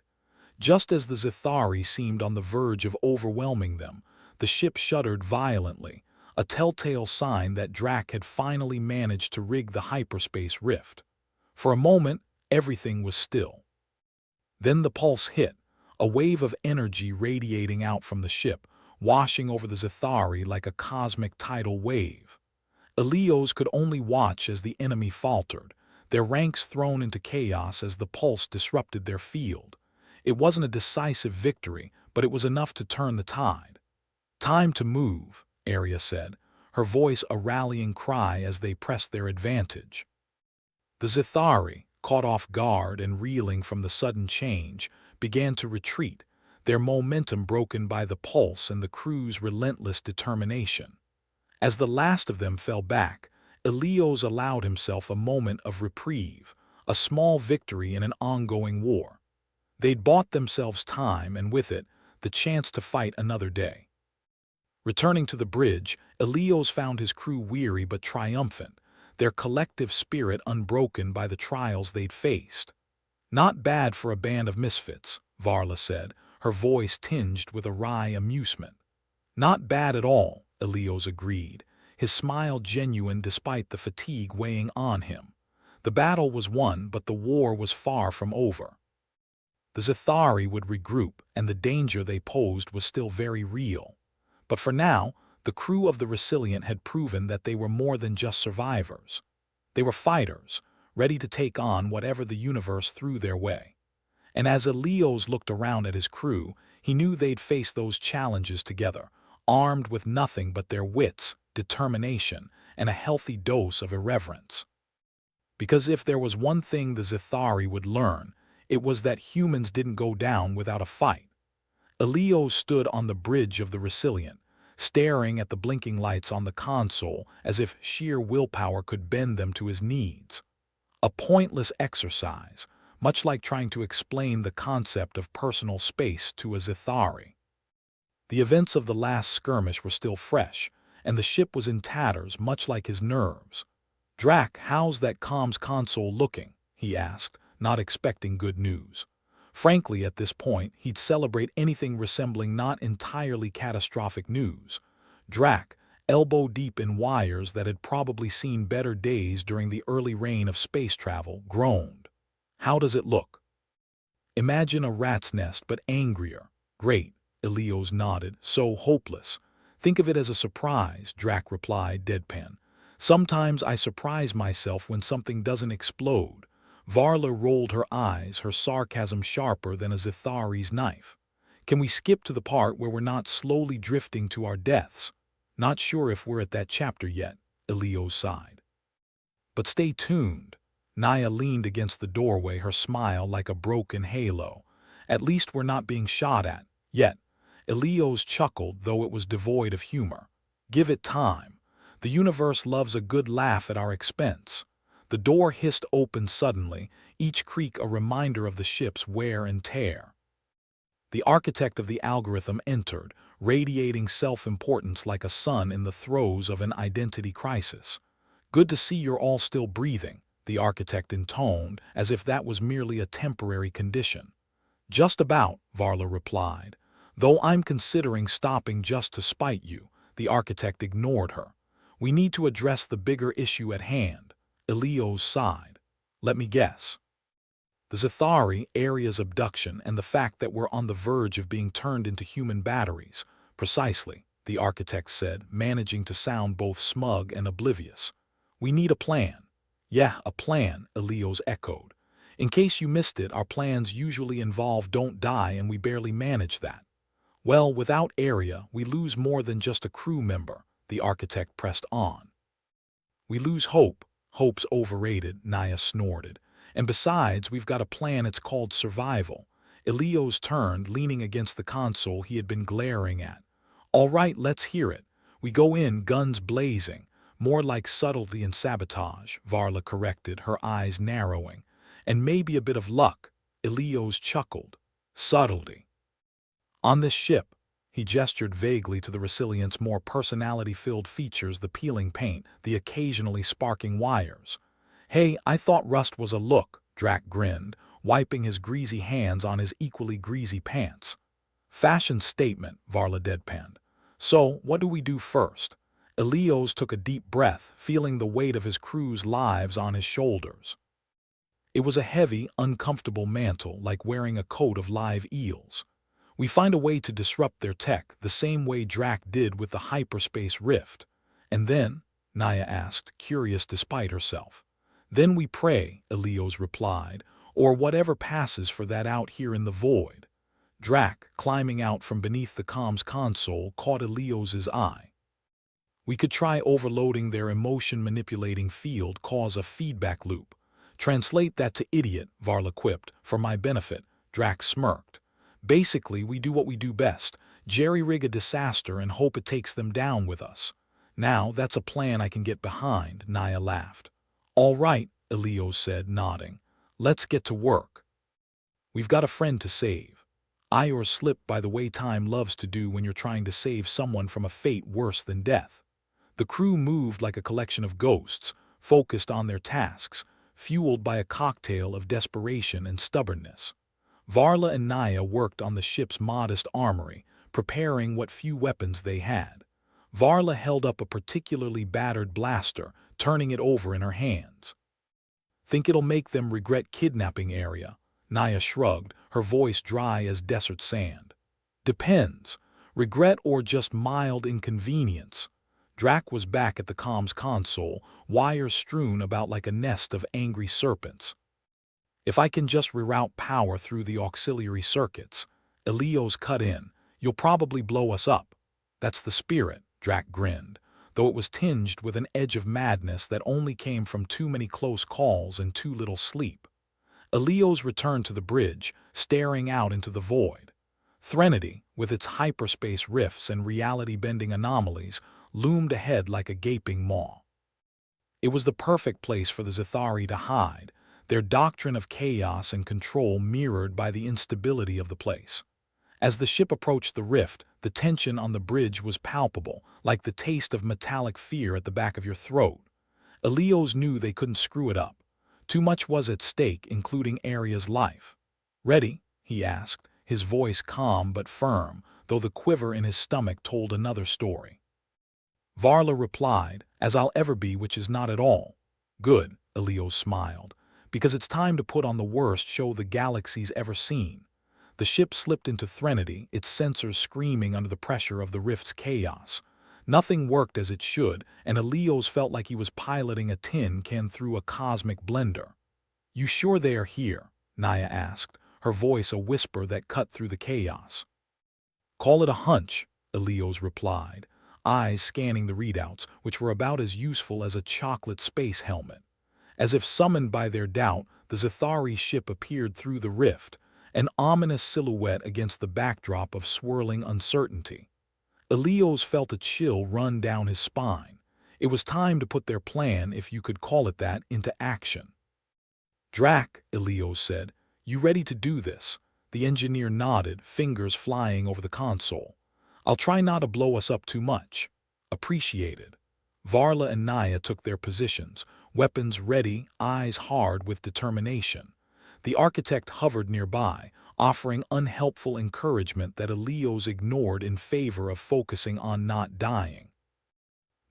A: Just as the Zithari seemed on the verge of overwhelming them, the ship shuddered violently, a telltale sign that Drac had finally managed to rig the hyperspace rift. For a moment, everything was still. Then the pulse hit, a wave of energy radiating out from the ship, washing over the Zithari like a cosmic tidal wave. Elios could only watch as the enemy faltered, their ranks thrown into chaos as the pulse disrupted their field. It wasn't a decisive victory, but it was enough to turn the tide. "Time to move," Arya said, her voice a rallying cry as they pressed their advantage. The Zithari, caught off guard and reeling from the sudden change, began to retreat, their momentum broken by the pulse and the crew's relentless determination. As the last of them fell back, Elios allowed himself a moment of reprieve, a small victory in an ongoing war. They'd bought themselves time, and with it, the chance to fight another day. Returning to the bridge, Elios found his crew weary but triumphant, their collective spirit unbroken by the trials they'd faced. "Not bad for a band of misfits," Varla said, her voice tinged with a wry amusement. "Not bad at all," Elios agreed, his smile genuine despite the fatigue weighing on him. The battle was won, but the war was far from over. The Zithari would regroup, and the danger they posed was still very real. But for now, the crew of the Resilient had proven that they were more than just survivors. They were fighters, ready to take on whatever the universe threw their way. And as Elios looked around at his crew, he knew they'd face those challenges together, armed with nothing but their wits, determination, and a healthy dose of irreverence. Because if there was one thing the Zithari would learn, it was that humans didn't go down without a fight. Elios stood on the bridge of the Resilient, staring at the blinking lights on the console as if sheer willpower could bend them to his needs. A pointless exercise, much like trying to explain the concept of personal space to a Zithari. The events of the last skirmish were still fresh, and the ship was in tatters, much like his nerves. "Drac, how's that comms console looking?" he asked, not expecting good news. Frankly, at this point, he'd celebrate anything resembling not entirely catastrophic news. Drac, elbow-deep in wires that had probably seen better days during the early reign of space travel, groaned. "How does it look?" "Imagine a rat's nest, but angrier." "Great," Elios nodded, "so hopeless." "Think of it as a surprise," Drac replied, deadpan. "Sometimes I surprise myself when something doesn't explode." Varla rolled her eyes, her sarcasm sharper than a Zithari's knife. "Can we skip to the part where we're not slowly drifting to our deaths?" "Not sure if we're at that chapter yet," Elios sighed. "But stay tuned." Naya leaned against the doorway, her smile like a broken halo. "At least we're not being shot at, yet." Elios chuckled, though it was devoid of humor. "Give it time. The universe loves a good laugh at our expense." The door hissed open suddenly, each creak a reminder of the ship's wear and tear. The architect of the algorithm entered, radiating self-importance like a sun in the throes of an identity crisis. "Good to see you're all still breathing," the architect intoned, as if that was merely a temporary condition. "Just about," Varla replied. "Though I'm considering stopping just to spite you," the architect ignored her. "We need to address the bigger issue at hand." Elios sighed. "Let me guess." "The Zithari, Aria's abduction, and the fact that we're on the verge of being turned into human batteries." "Precisely," the architect said, managing to sound both smug and oblivious. "We need a plan." "Yeah, a plan," Elios echoed. "In case you missed it, our plans usually involve don't die, and we barely manage that." "Well, without Aria, we lose more than just a crew member," the architect pressed on. "We lose hope." "Hope's overrated," Naya snorted. "And besides, we've got a plan, it's called survival." Elios turned, leaning against the console he had been glaring at. "All right, let's hear it. We go in, guns blazing." "More like subtlety and sabotage," Varla corrected, her eyes narrowing. "And maybe a bit of luck." Elios chuckled. "Subtlety." "On this ship," he gestured vaguely to the Resilient's more personality-filled features, the peeling paint, the occasionally sparking wires. "Hey, I thought rust was a look," Drac grinned, wiping his greasy hands on his equally greasy pants. "Fashion statement," Varla deadpanned. "So, what do we do first?" Elios took a deep breath, feeling the weight of his crew's lives on his shoulders. It was a heavy, uncomfortable mantle, like wearing a coat of live eels. "We find a way to disrupt their tech, the same way Drac did with the hyperspace rift." "And then?" Naya asked, curious despite herself. "Then we pray," Elios replied, "or whatever passes for that out here in the void." Drac, climbing out from beneath the comms console, caught Elios's eye. "We could try overloading their emotion-manipulating field, cause a feedback loop." "Translate that to idiot," Varla quipped, "for my benefit." Drac smirked. "Basically, we do what we do best, jerry-rig a disaster and hope it takes them down with us." "Now, that's a plan I can get behind," Naya laughed. "All right," Elios said, nodding. "Let's get to work. We've got a friend to save." Yours slip by the way time loves to do when you're trying to save someone from a fate worse than death. The crew moved like a collection of ghosts, focused on their tasks, fueled by a cocktail of desperation and stubbornness. Varla and Naya worked on the ship's modest armory, preparing what few weapons they had. Varla held up a particularly battered blaster, turning it over in her hands. "Think it'll make them regret kidnapping Aria?" Naya shrugged, her voice dry as desert sand. Depends. Regret or just mild inconvenience. Drac was back at the comms console, wires strewn about like a nest of angry serpents. If I can just reroute power through the auxiliary circuits, Elio's cut in, you'll probably blow us up. That's the spirit, Drac grinned, though it was tinged with an edge of madness that only came from too many close calls and too little sleep. Elio's returned to the bridge, staring out into the void. Threnody, with its hyperspace rifts and reality-bending anomalies, loomed ahead like a gaping maw. It was the perfect place for the Zithari to hide, their doctrine of chaos and control mirrored by the instability of the place. As the ship approached the rift, the tension on the bridge was palpable, like the taste of metallic fear at the back of your throat. Elios knew they couldn't screw it up. Too much was at stake, including Aria's life. "Ready?" he asked, his voice calm but firm, though the quiver in his stomach told another story. Varla replied, "As I'll ever be, which is not at all." "Good," Elios smiled, "because it's time to put on the worst show the galaxy's ever seen." The ship slipped into Threnody, its sensors screaming under the pressure of the rift's chaos. Nothing worked as it should, and Elios felt like he was piloting a tin can through a cosmic blender. "You sure they are here?" Naya asked, her voice a whisper that cut through the chaos. "Call it a hunch," Elios replied, eyes scanning the readouts, which were about as useful as a chocolate space helmet. As if summoned by their doubt, the Zithari ship appeared through the rift, an ominous silhouette against the backdrop of swirling uncertainty. Elios felt a chill run down his spine. It was time to put their plan, if you could call it that, into action. "Drac," Elios said, "you ready to do this?" The engineer nodded, fingers flying over the console. "I'll try not to blow us up too much." "Appreciated." Varla and Naya took their positions, weapons ready, eyes hard with determination. The architect hovered nearby, offering unhelpful encouragement that Elios ignored in favor of focusing on not dying.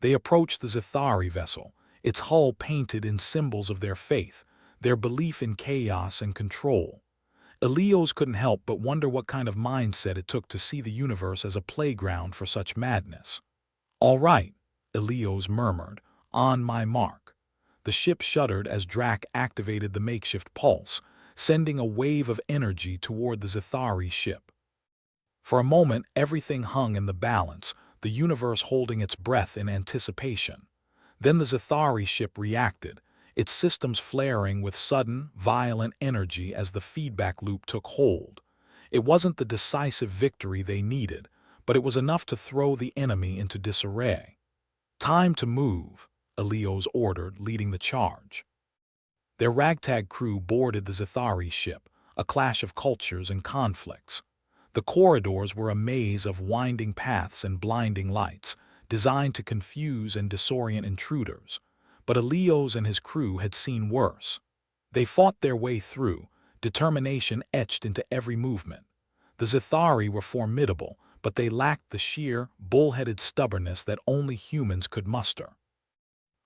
A: They approached the Zithari vessel, its hull painted in symbols of their faith, their belief in chaos and control. Elios couldn't help but wonder what kind of mindset it took to see the universe as a playground for such madness. "All right," Elios murmured, "on my mark." The ship shuddered as Drac activated the makeshift pulse, sending a wave of energy toward the Zithari ship. For a moment, everything hung in the balance, the universe holding its breath in anticipation. Then the Zithari ship reacted, its systems flaring with sudden, violent energy as the feedback loop took hold. It wasn't the decisive victory they needed, but it was enough to throw the enemy into disarray. "Time to move," Elios ordered, leading the charge. Their ragtag crew boarded the Zithari ship, a clash of cultures and conflicts. The corridors were a maze of winding paths and blinding lights, designed to confuse and disorient intruders. But Elios and his crew had seen worse. They fought their way through, determination etched into every movement. The Zithari were formidable, but they lacked the sheer, bull-headed stubbornness that only humans could muster.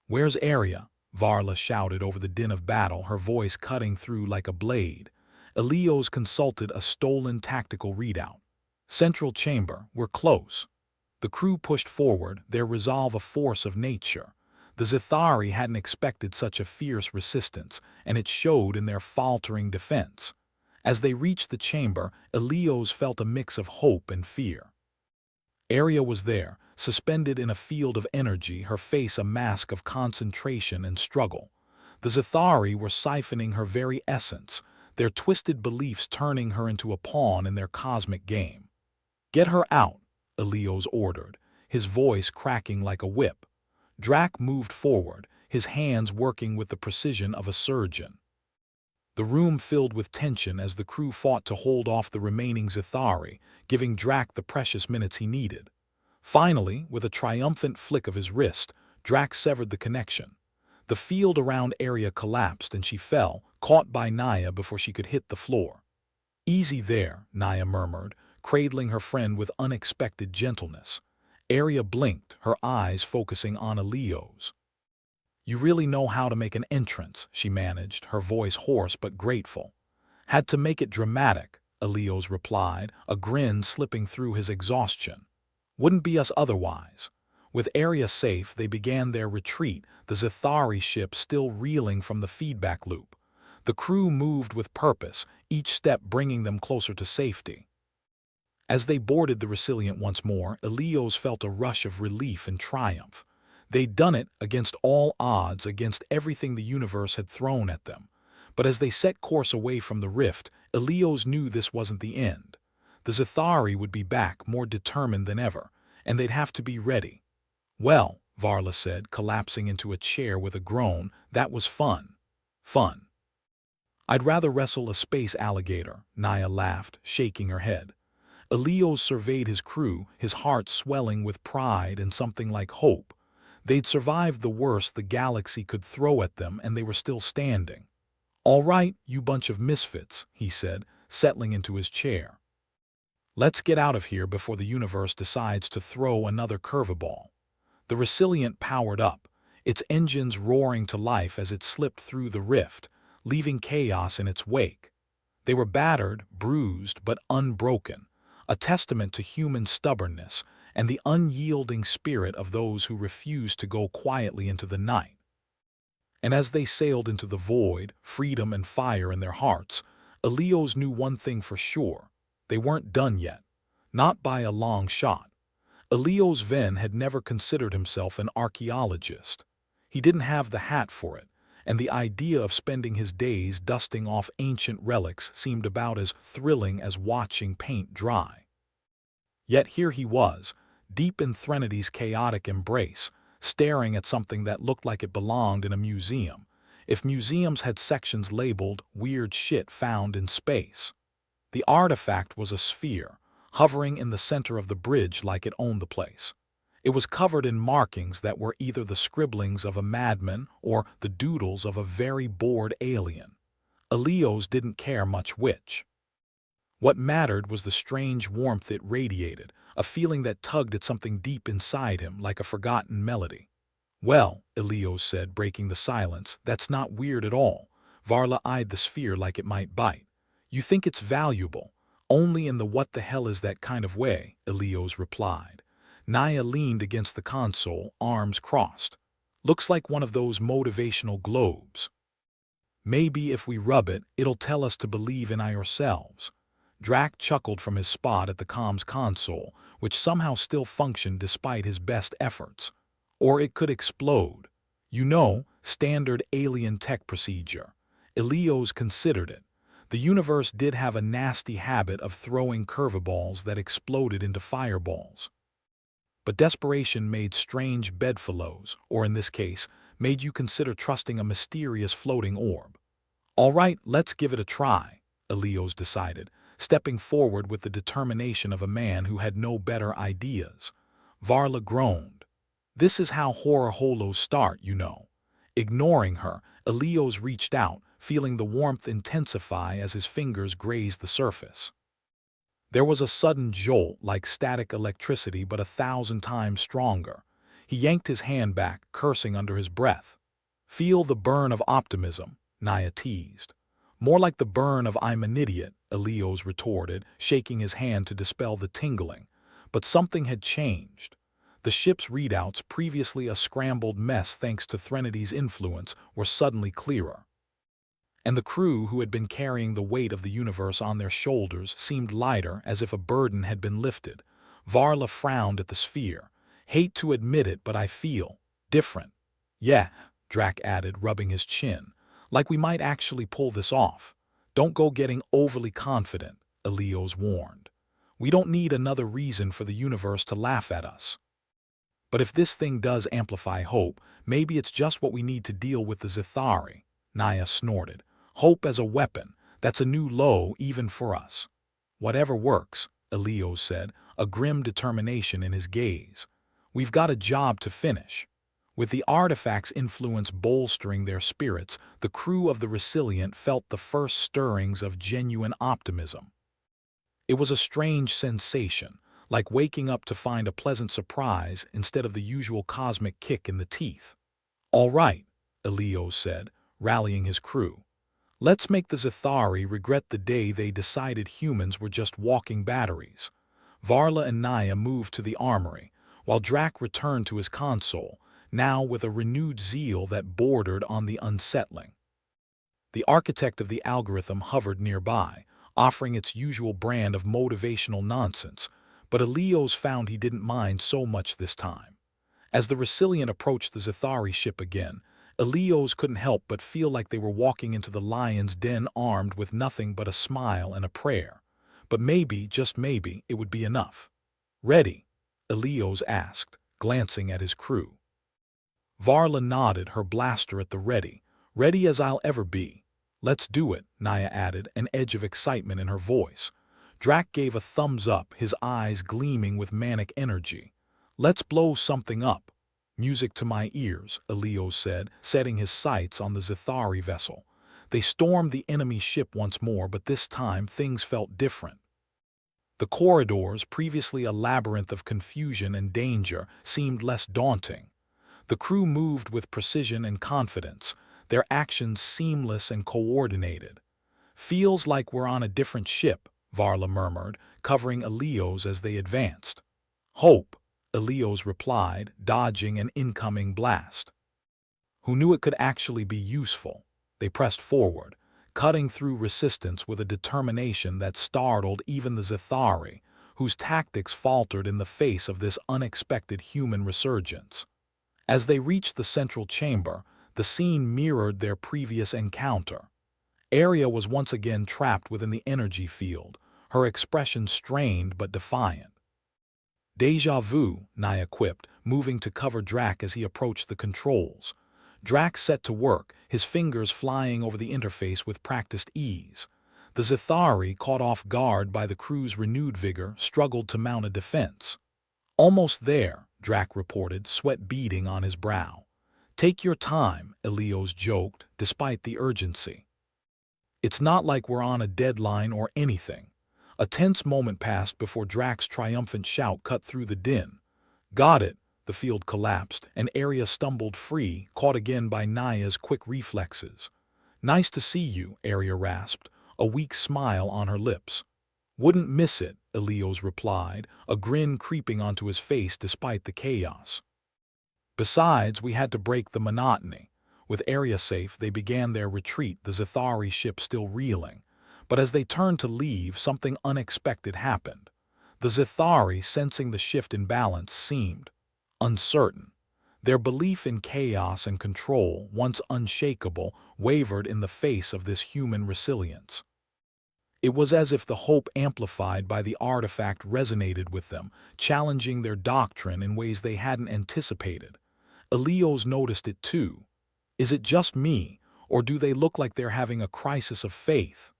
A: "Where's Aria?" Varla shouted over the din of battle, her voice cutting through like a blade. Elios consulted a stolen tactical readout. "Central chamber, we're close." The crew pushed forward, their resolve a force of nature. The Zithari hadn't expected such a fierce resistance, and it showed in their faltering defense. As they reached the chamber, Elios felt a mix of hope and fear. Aria was there, suspended in a field of energy, her face a mask of concentration and struggle. The Zithari were siphoning her very essence, their twisted beliefs turning her into a pawn in their cosmic game. "Get her out," Elios ordered, his voice cracking like a whip. Drac moved forward, his hands working with the precision of a surgeon. The room filled with tension as the crew fought to hold off the remaining Zithari, giving Drac the precious minutes he needed. Finally, with a triumphant flick of his wrist, Drac severed the connection. The field around Aria collapsed and she fell, caught by Naya before she could hit the floor. "Easy there," Naya murmured, cradling her friend with unexpected gentleness. Aria blinked, her eyes focusing on Elios. "You really know how to make an entrance," she managed, her voice hoarse but grateful. Had to make it dramatic, Elios replied, a grin slipping through his exhaustion. Wouldn't be us otherwise. With area safe, they began their retreat, the Zithari ship still reeling from the feedback loop. The crew moved with purpose, each step bringing them closer to safety. As they boarded the Resilient once more, Elios felt a rush of relief and triumph. They'd done it against all odds, against everything the universe had thrown at them. But as they set course away from the rift, Elios knew this wasn't the end. The Zithari would be back, more determined than ever, and they'd have to be ready. Well, Varla said, collapsing into a chair with a groan, that was fun. Fun. I'd rather wrestle a space alligator, Naya laughed, shaking her head. Elios surveyed his crew, his heart swelling with pride and something like hope. They'd survived the worst the galaxy could throw at them, and they were still standing. All right, you bunch of misfits, he said, settling into his chair. Let's get out of here before the universe decides to throw another curveball. The Resilient powered up, its engines roaring to life as it slipped through the rift, leaving chaos in its wake. They were battered, bruised, but unbroken, a testament to human stubbornness and the unyielding spirit of those who refuse to go quietly into the night. And as they sailed into the void, freedom and fire in their hearts, Elios knew one thing for sure. They weren't done yet. Not by a long shot. Elios Venn had never considered himself an archaeologist. He didn't have the hat for it, and the idea of spending his days dusting off ancient relics seemed about as thrilling as watching paint dry. Yet here he was, deep in Threnity's chaotic embrace, staring at something that looked like it belonged in a museum, if museums had sections labeled "weird shit found in space." The artifact was a sphere, hovering in the center of the bridge like it owned the place. It was covered in markings that were either the scribblings of a madman or the doodles of a very bored alien. Elios didn't care much which. What mattered was the strange warmth it radiated, a feeling that tugged at something deep inside him like a forgotten melody. Well, Elios said, breaking the silence, that's not weird at all. Varla eyed the sphere like it might bite. You think it's valuable, only in the what the hell is that kind of way, Elios replied. Naya leaned against the console, arms crossed. Looks like one of those motivational globes. Maybe if we rub it, it'll tell us to believe in ourselves. Drac chuckled from his spot at the comms console, which somehow still functioned despite his best efforts. Or it could explode. You know, standard alien tech procedure. Elios considered it. The universe did have a nasty habit of throwing curveballs that exploded into fireballs. But desperation made strange bedfellows, or in this case, made you consider trusting a mysterious floating orb. All right, let's give it a try, Elios decided, stepping forward with the determination of a man who had no better ideas. Varla groaned. This is how horror holos start, you know. Ignoring her, Elios reached out, feeling the warmth intensify as his fingers grazed the surface. There was a sudden jolt like static electricity, but 1,000 times stronger. He yanked his hand back, cursing under his breath. Feel the burn of optimism, Naya teased. More like the burn of I'm an idiot, Elios retorted, shaking his hand to dispel the tingling. But something had changed. The ship's readouts, previously a scrambled mess thanks to Threnity's influence, were suddenly clearer. And the crew who had been carrying the weight of the universe on their shoulders seemed lighter, as if a burden had been lifted. Varla frowned at the sphere. Hate to admit it, but I feel different. Yeah, Drac added, rubbing his chin. Like we might actually pull this off. Don't go getting overly confident, Elios warned. We don't need another reason for the universe to laugh at us. But if this thing does amplify hope, maybe it's just what we need to deal with the Zithari, Naya snorted. Hope as a weapon, that's a new low even for us. Whatever works, Elios said, a grim determination in his gaze. We've got a job to finish. With the artifact's influence bolstering their spirits, the crew of the Resilient felt the first stirrings of genuine optimism. It was a strange sensation, like waking up to find a pleasant surprise instead of the usual cosmic kick in the teeth. All right, Elios said, rallying his crew. Let's make the Zethari regret the day they decided humans were just walking batteries. Varla and Naya moved to the armory, while Drac returned to his console, now with a renewed zeal that bordered on the unsettling. The architect of the algorithm hovered nearby, offering its usual brand of motivational nonsense, but Elios found he didn't mind so much this time. As the Resilient approached the Zethari ship again, Elios couldn't help but feel like they were walking into the lion's den armed with nothing but a smile and a prayer. But maybe, just maybe, it would be enough. "Ready?" Elios asked, glancing at his crew. Varla nodded, her blaster at the ready. "Ready as I'll ever be." "Let's do it," Naya added, an edge of excitement in her voice. Drac gave a thumbs up, his eyes gleaming with manic energy. "Let's blow something up." "Music to my ears," Elios said, setting his sights on the Zethari vessel. They stormed the enemy ship once more, but this time things felt different. The corridors, previously a labyrinth of confusion and danger, seemed less daunting. The crew moved with precision and confidence, their actions seamless and coordinated. "Feels like we're on a different ship," Varla murmured, covering Elios as they advanced. "Hope," Elios replied, dodging an incoming blast. Who knew it could actually be useful? They pressed forward, cutting through resistance with a determination that startled even the Zethari, whose tactics faltered in the face of this unexpected human resurgence. As they reached the central chamber, the scene mirrored their previous encounter. Arya was once again trapped within the energy field, her expression strained but defiant. "Deja vu," Naya quipped, moving to cover Drac as he approached the controls. Drac set to work, his fingers flying over the interface with practiced ease. The Zethari, caught off guard by the crew's renewed vigor, struggled to mount a defense. "Almost there," Drac reported, sweat beading on his brow. "Take your time," Elios joked, despite the urgency. "It's not like we're on a deadline or anything." A tense moment passed before Drac's triumphant shout cut through the din. "Got it!" The field collapsed, and Arya stumbled free, caught again by Naya's quick reflexes. "Nice to see you," Arya rasped, a weak smile on her lips. "Wouldn't miss it," Elios replied, a grin creeping onto his face despite the chaos. "Besides, we had to break the monotony." With Arya safe, they began their retreat, the Zethari ship still reeling. But as they turned to leave, something unexpected happened. The Zethari, sensing the shift in balance, seemed uncertain. Their belief in chaos and control, once unshakable, wavered in the face of this human resilience. It was as if the hope amplified by the artifact resonated with them, challenging their doctrine in ways they hadn't anticipated. Elios noticed it too. "Is it just me, or do they look like they're having a crisis of faith?"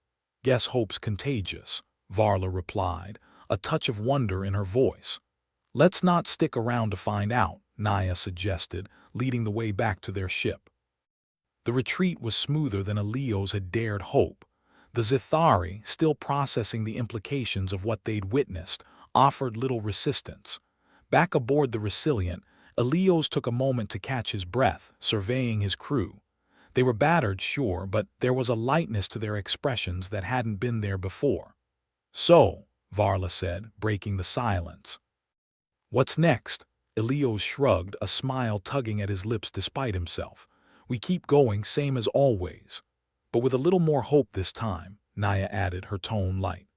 A: "Guess hope's contagious," Varla replied, a touch of wonder in her voice. "Let's not stick around to find out," Naya suggested, leading the way back to their ship. The retreat was smoother than Elios had dared hope. The Zethari, still processing the implications of what they'd witnessed, offered little resistance. Back aboard the Resilient, Elios took a moment to catch his breath, surveying his crew. They were battered, sure, but there was a lightness to their expressions that hadn't been there before. "So," Varla said, breaking the silence. "What's next?" Elios shrugged, a smile tugging at his lips despite himself. "We keep going, same as always. But with a little more hope this time," Naya added, her tone light.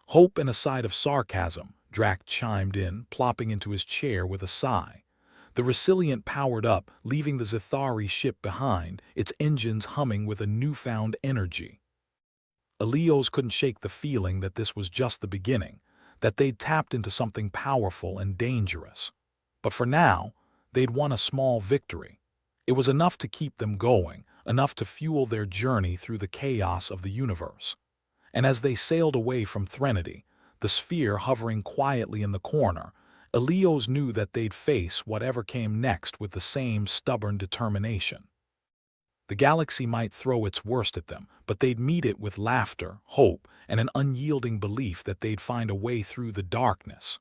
A: "Hope and a side of sarcasm," Drac chimed in, plopping into his chair with a sigh. The Resilient powered up, leaving the Zethari ship behind, its engines humming with a newfound energy. Elios couldn't shake the feeling that this was just the beginning, that they'd tapped into something powerful and dangerous. But for now, they'd won a small victory. It was enough to keep them going, enough to fuel their journey through the chaos of the universe. And as they sailed away from Threnody, the sphere hovering quietly in the corner, Elios knew that they'd face whatever came next with the same stubborn determination. The galaxy might throw its worst at them, but they'd meet it with laughter, hope, and an unyielding belief that they'd find a way through the darkness.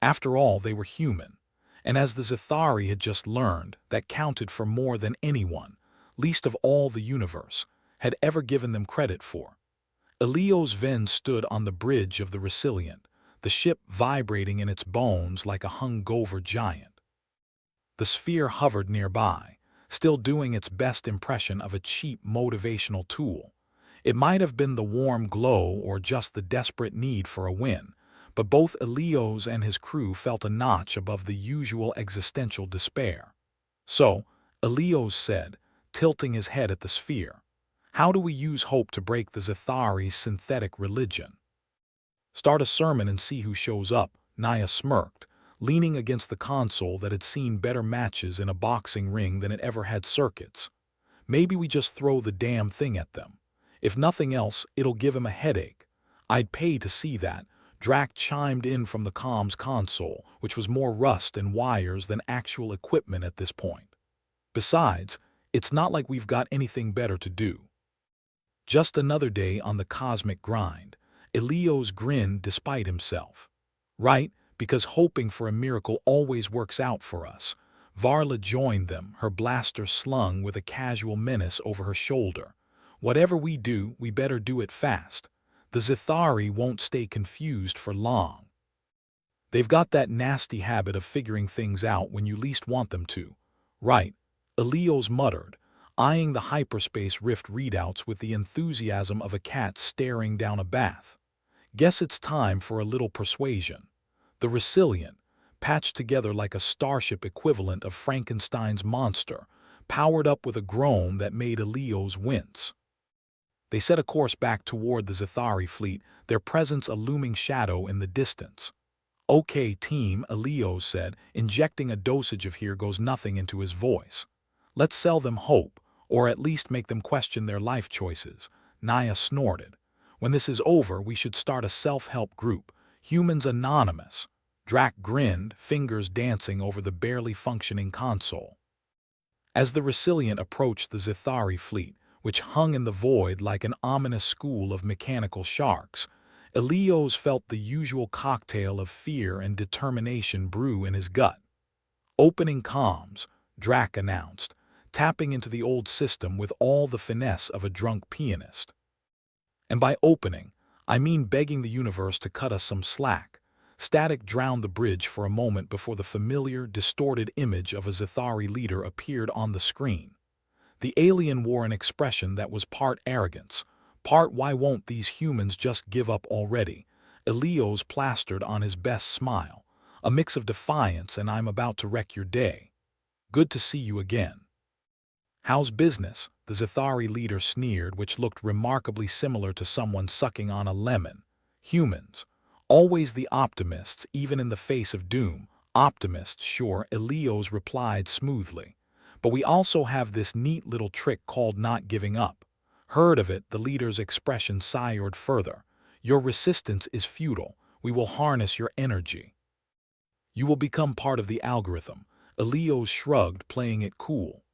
A: After all, they were human. And as the Zethari had just learned, that counted for more than anyone, least of all the universe, had ever given them credit for. Elio's Ven stood on the bridge of the Resilient, the ship vibrating in its bones like a hungover giant. The sphere hovered nearby, still doing its best impression of a cheap motivational tool. It might have been the warm glow or just the desperate need for a win, but both Elios and his crew felt a notch above the usual existential despair. So, Elios said, tilting his head at the sphere, "How do we use hope to break the Zethari's synthetic religion?" "Start a sermon and see who shows up," Naya smirked, leaning against the console that had seen better matches in a boxing ring than it ever had circuits. "Maybe we just throw the damn thing at them. If nothing else, it'll give him a headache." "I'd pay to see that," Drac chimed in from the comms console, which was more rust and wires than actual equipment at this point. "Besides, it's not like we've got anything better to do." Just another day on the cosmic grind. Elios grinned despite himself. "Right, because hoping for a miracle always works out for us." Varla joined them, her blaster slung with a casual menace over her shoulder. "Whatever we do, we better do it fast. The Zethari won't stay confused for long. They've got that nasty habit of figuring things out when you least want them to." "Right," Elios muttered, eyeing the hyperspace rift readouts with the enthusiasm of a cat staring down a bath. "Guess it's time for a little persuasion." The Resilient, patched together like a starship equivalent of Frankenstein's monster, powered up with a groan that made Elios wince. They set a course back toward the Zethari fleet, their presence a looming shadow in the distance. "Okay, team," Elios said, injecting a dosage of here goes nothing into his voice. "Let's sell them hope, or at least make them question their life choices." Naya snorted. "When this is over, we should start a self-help group, Humans Anonymous." Drac grinned, fingers dancing over the barely functioning console. As the Resilient approached the Zethari fleet, which hung in the void like an ominous school of mechanical sharks, Elios felt the usual cocktail of fear and determination brew in his gut. "Opening comms," Drac announced, tapping into the old system with all the finesse of a drunk pianist. "And by opening, I mean begging the universe to cut us some slack." Static drowned the bridge for a moment before the familiar, distorted image of a Zethari leader appeared on the screen. The alien wore an expression that was part arrogance, part "why won't these humans just give up already?" Elios plastered on his best smile, a mix of defiance and "I'm about to wreck your day." "Good to see you again." "How's business?" the Zethari leader sneered, which looked remarkably similar to someone sucking on a lemon. "Humans. Always the optimists, even in the face of doom." "Optimists, sure," Elios replied smoothly. "But we also have this neat little trick called not giving up." "Heard of it," the leader's expression soured further. "Your resistance is futile. We will harness your energy. You will become part of the algorithm." Elios shrugged, playing it cool.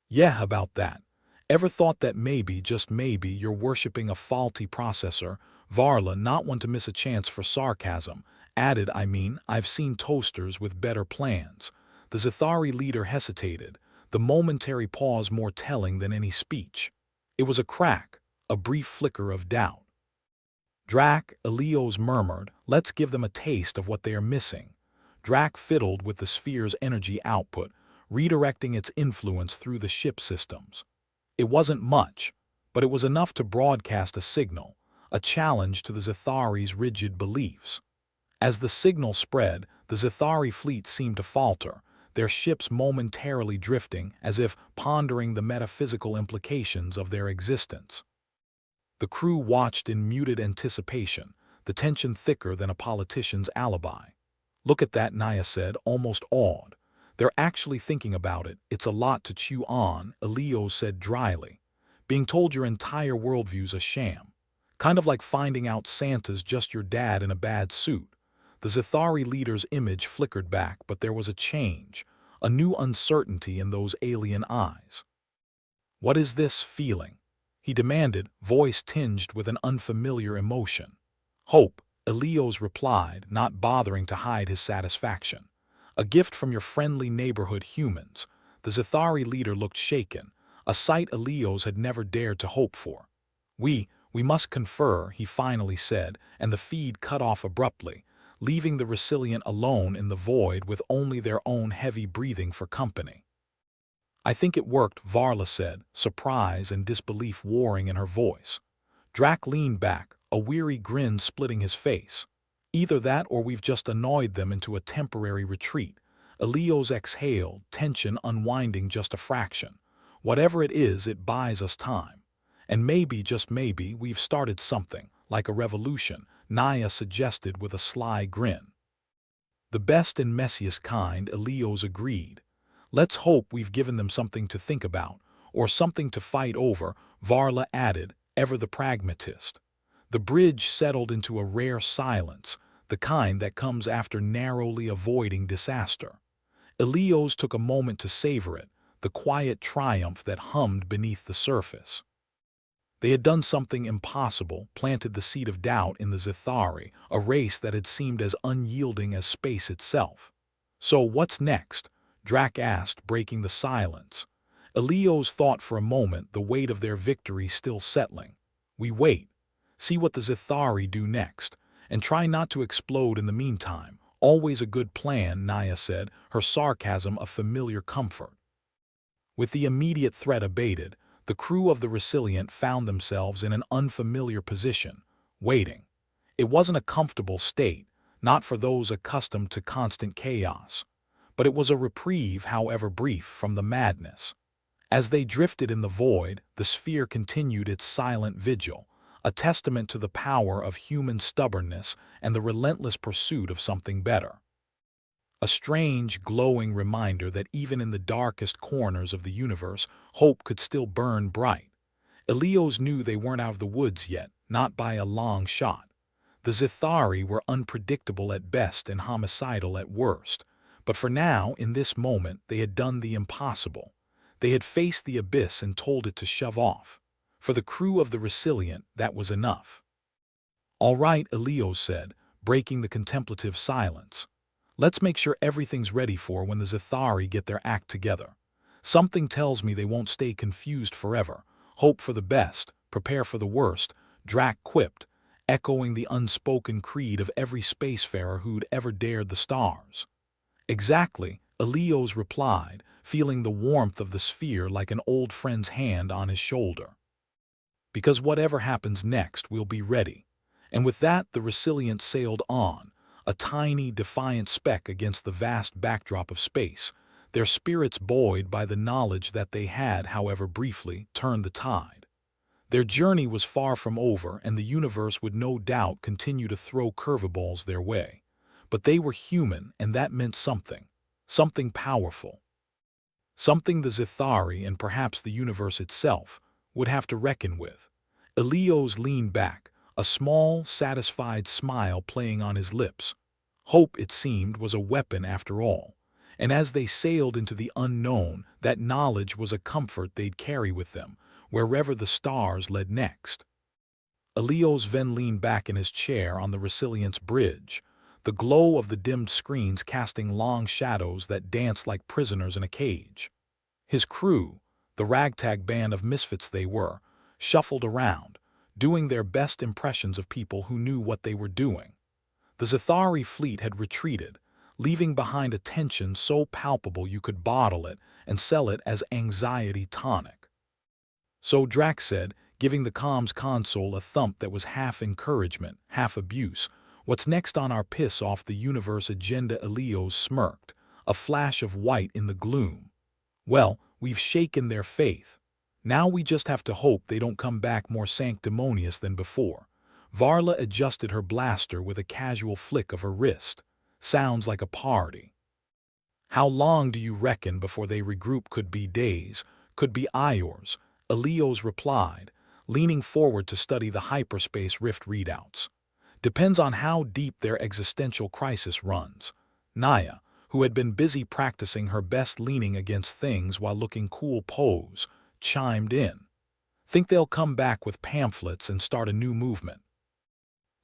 A: "Yeah, about that. Ever thought that maybe, just maybe, you're worshipping a faulty processor?" Varla, not one to miss a chance for sarcasm, added, "I've seen toasters with better plans." The Zethari leader hesitated, the momentary pause more telling than any speech. It was a crack, a brief flicker of doubt. "Drac," Elios murmured, "let's give them a taste of what they are missing." Drac fiddled with the sphere's energy output, redirecting its influence through the ship systems. It wasn't much, but it was enough to broadcast a signal, a challenge to the Zethari's rigid beliefs. As the signal spread, the Zethari fleet seemed to falter, their ships momentarily drifting as if pondering the metaphysical implications of their existence. The crew watched in muted anticipation, the tension thicker than a politician's alibi. "Look at that," Naya said, almost awed. "They're actually thinking about it. It's a lot to chew on," Elios said dryly. "Being told your entire worldview's a sham. Kind of like finding out Santa's just your dad in a bad suit." The Zethari leader's image flickered back, but there was a change, a new uncertainty in those alien eyes. "What is this feeling?" he demanded, voice tinged with an unfamiliar emotion. "Hope," Elios replied, not bothering to hide his satisfaction. "A gift from your friendly neighborhood humans." The Zethari leader looked shaken, a sight Elios had never dared to hope for. We must confer, he finally said, and the feed cut off abruptly, leaving the Resilient alone in the void with only their own heavy breathing for company. I think it worked, Varla said, surprise and disbelief warring in her voice. Drac leaned back, a weary grin splitting his face. Either that or we've just annoyed them into a temporary retreat. Elios exhaled, tension unwinding just a fraction. Whatever it is, it buys us time. And maybe, just maybe, we've started something, like a revolution, Naya suggested with a sly grin. The best and messiest kind, Elios agreed. Let's hope we've given them something to think about, or something to fight over, Varla added, ever the pragmatist. The bridge settled into a rare silence, the kind that comes after narrowly avoiding disaster. Elios took a moment to savor it, the quiet triumph that hummed beneath the surface. They had done something impossible, planted the seed of doubt in the Zithari, a race that had seemed as unyielding as space itself. So what's next? Drac asked, breaking the silence. Elios thought for a moment, the weight of their victory still settling. We wait, see what the Zithari do next, and try not to explode in the meantime. Always a good plan, Naya said, her sarcasm a familiar comfort. With the immediate threat abated, the crew of the Resilient found themselves in an unfamiliar position, waiting. It wasn't a comfortable state, not for those accustomed to constant chaos. But it was a reprieve, however brief, from the madness. As they drifted in the void, the sphere continued its silent vigil, a testament to the power of human stubbornness and the relentless pursuit of something better. A strange, glowing reminder that even in the darkest corners of the universe, hope could still burn bright. Elios knew they weren't out of the woods yet, not by a long shot. The Zithari were unpredictable at best and homicidal at worst. But for now, in this moment, they had done the impossible. They had faced the abyss and told it to shove off. For the crew of the Resilient, that was enough. All right, Elios said, breaking the contemplative silence. Let's make sure everything's ready for when the Zithari get their act together. Something tells me they won't stay confused forever. Hope for the best, prepare for the worst, Drac quipped, echoing the unspoken creed of every spacefarer who'd ever dared the stars. Exactly, Elios replied, feeling the warmth of the sphere like an old friend's hand on his shoulder. Because whatever happens next, we'll be ready. And with that, the Resilient sailed on, a tiny, defiant speck against the vast backdrop of space, their spirits buoyed by the knowledge that they had, however briefly, turned the tide. Their journey was far from over, and the universe would no doubt continue to throw curveballs their way. But they were human, and that meant something. Something powerful. Something the Zithari, and perhaps the universe itself, would have to reckon with. Elios leaned back, a small, satisfied smile playing on his lips. Hope, it seemed, was a weapon after all. And as they sailed into the unknown, that knowledge was a comfort they'd carry with them, wherever the stars led next. Elios then leaned back in his chair on the Resilient's bridge, the glow of the dimmed screens casting long shadows that danced like prisoners in a cage. His crew, the ragtag band of misfits they were, shuffled around, doing their best impressions of people who knew what they were doing. The Zithari fleet had retreated, leaving behind a tension so palpable you could bottle it and sell it as anxiety tonic. So Drac said, giving the comms console a thump that was half encouragement, half abuse, "What's next on our piss-off the universe agenda?" Elios smirked, a flash of white in the gloom. "Well, we've shaken their faith. Now we just have to hope they don't come back more sanctimonious than before." Varla adjusted her blaster with a casual flick of her wrist. "Sounds like a party." "How long do you reckon before they regroup?" "Could be days, could be hours," Elios replied, leaning forward to study the hyperspace rift readouts. "Depends on how deep their existential crisis runs." Naya, who had been busy practicing her best leaning against things while looking cool pose, chimed in. "Think they'll come back with pamphlets and start a new movement?"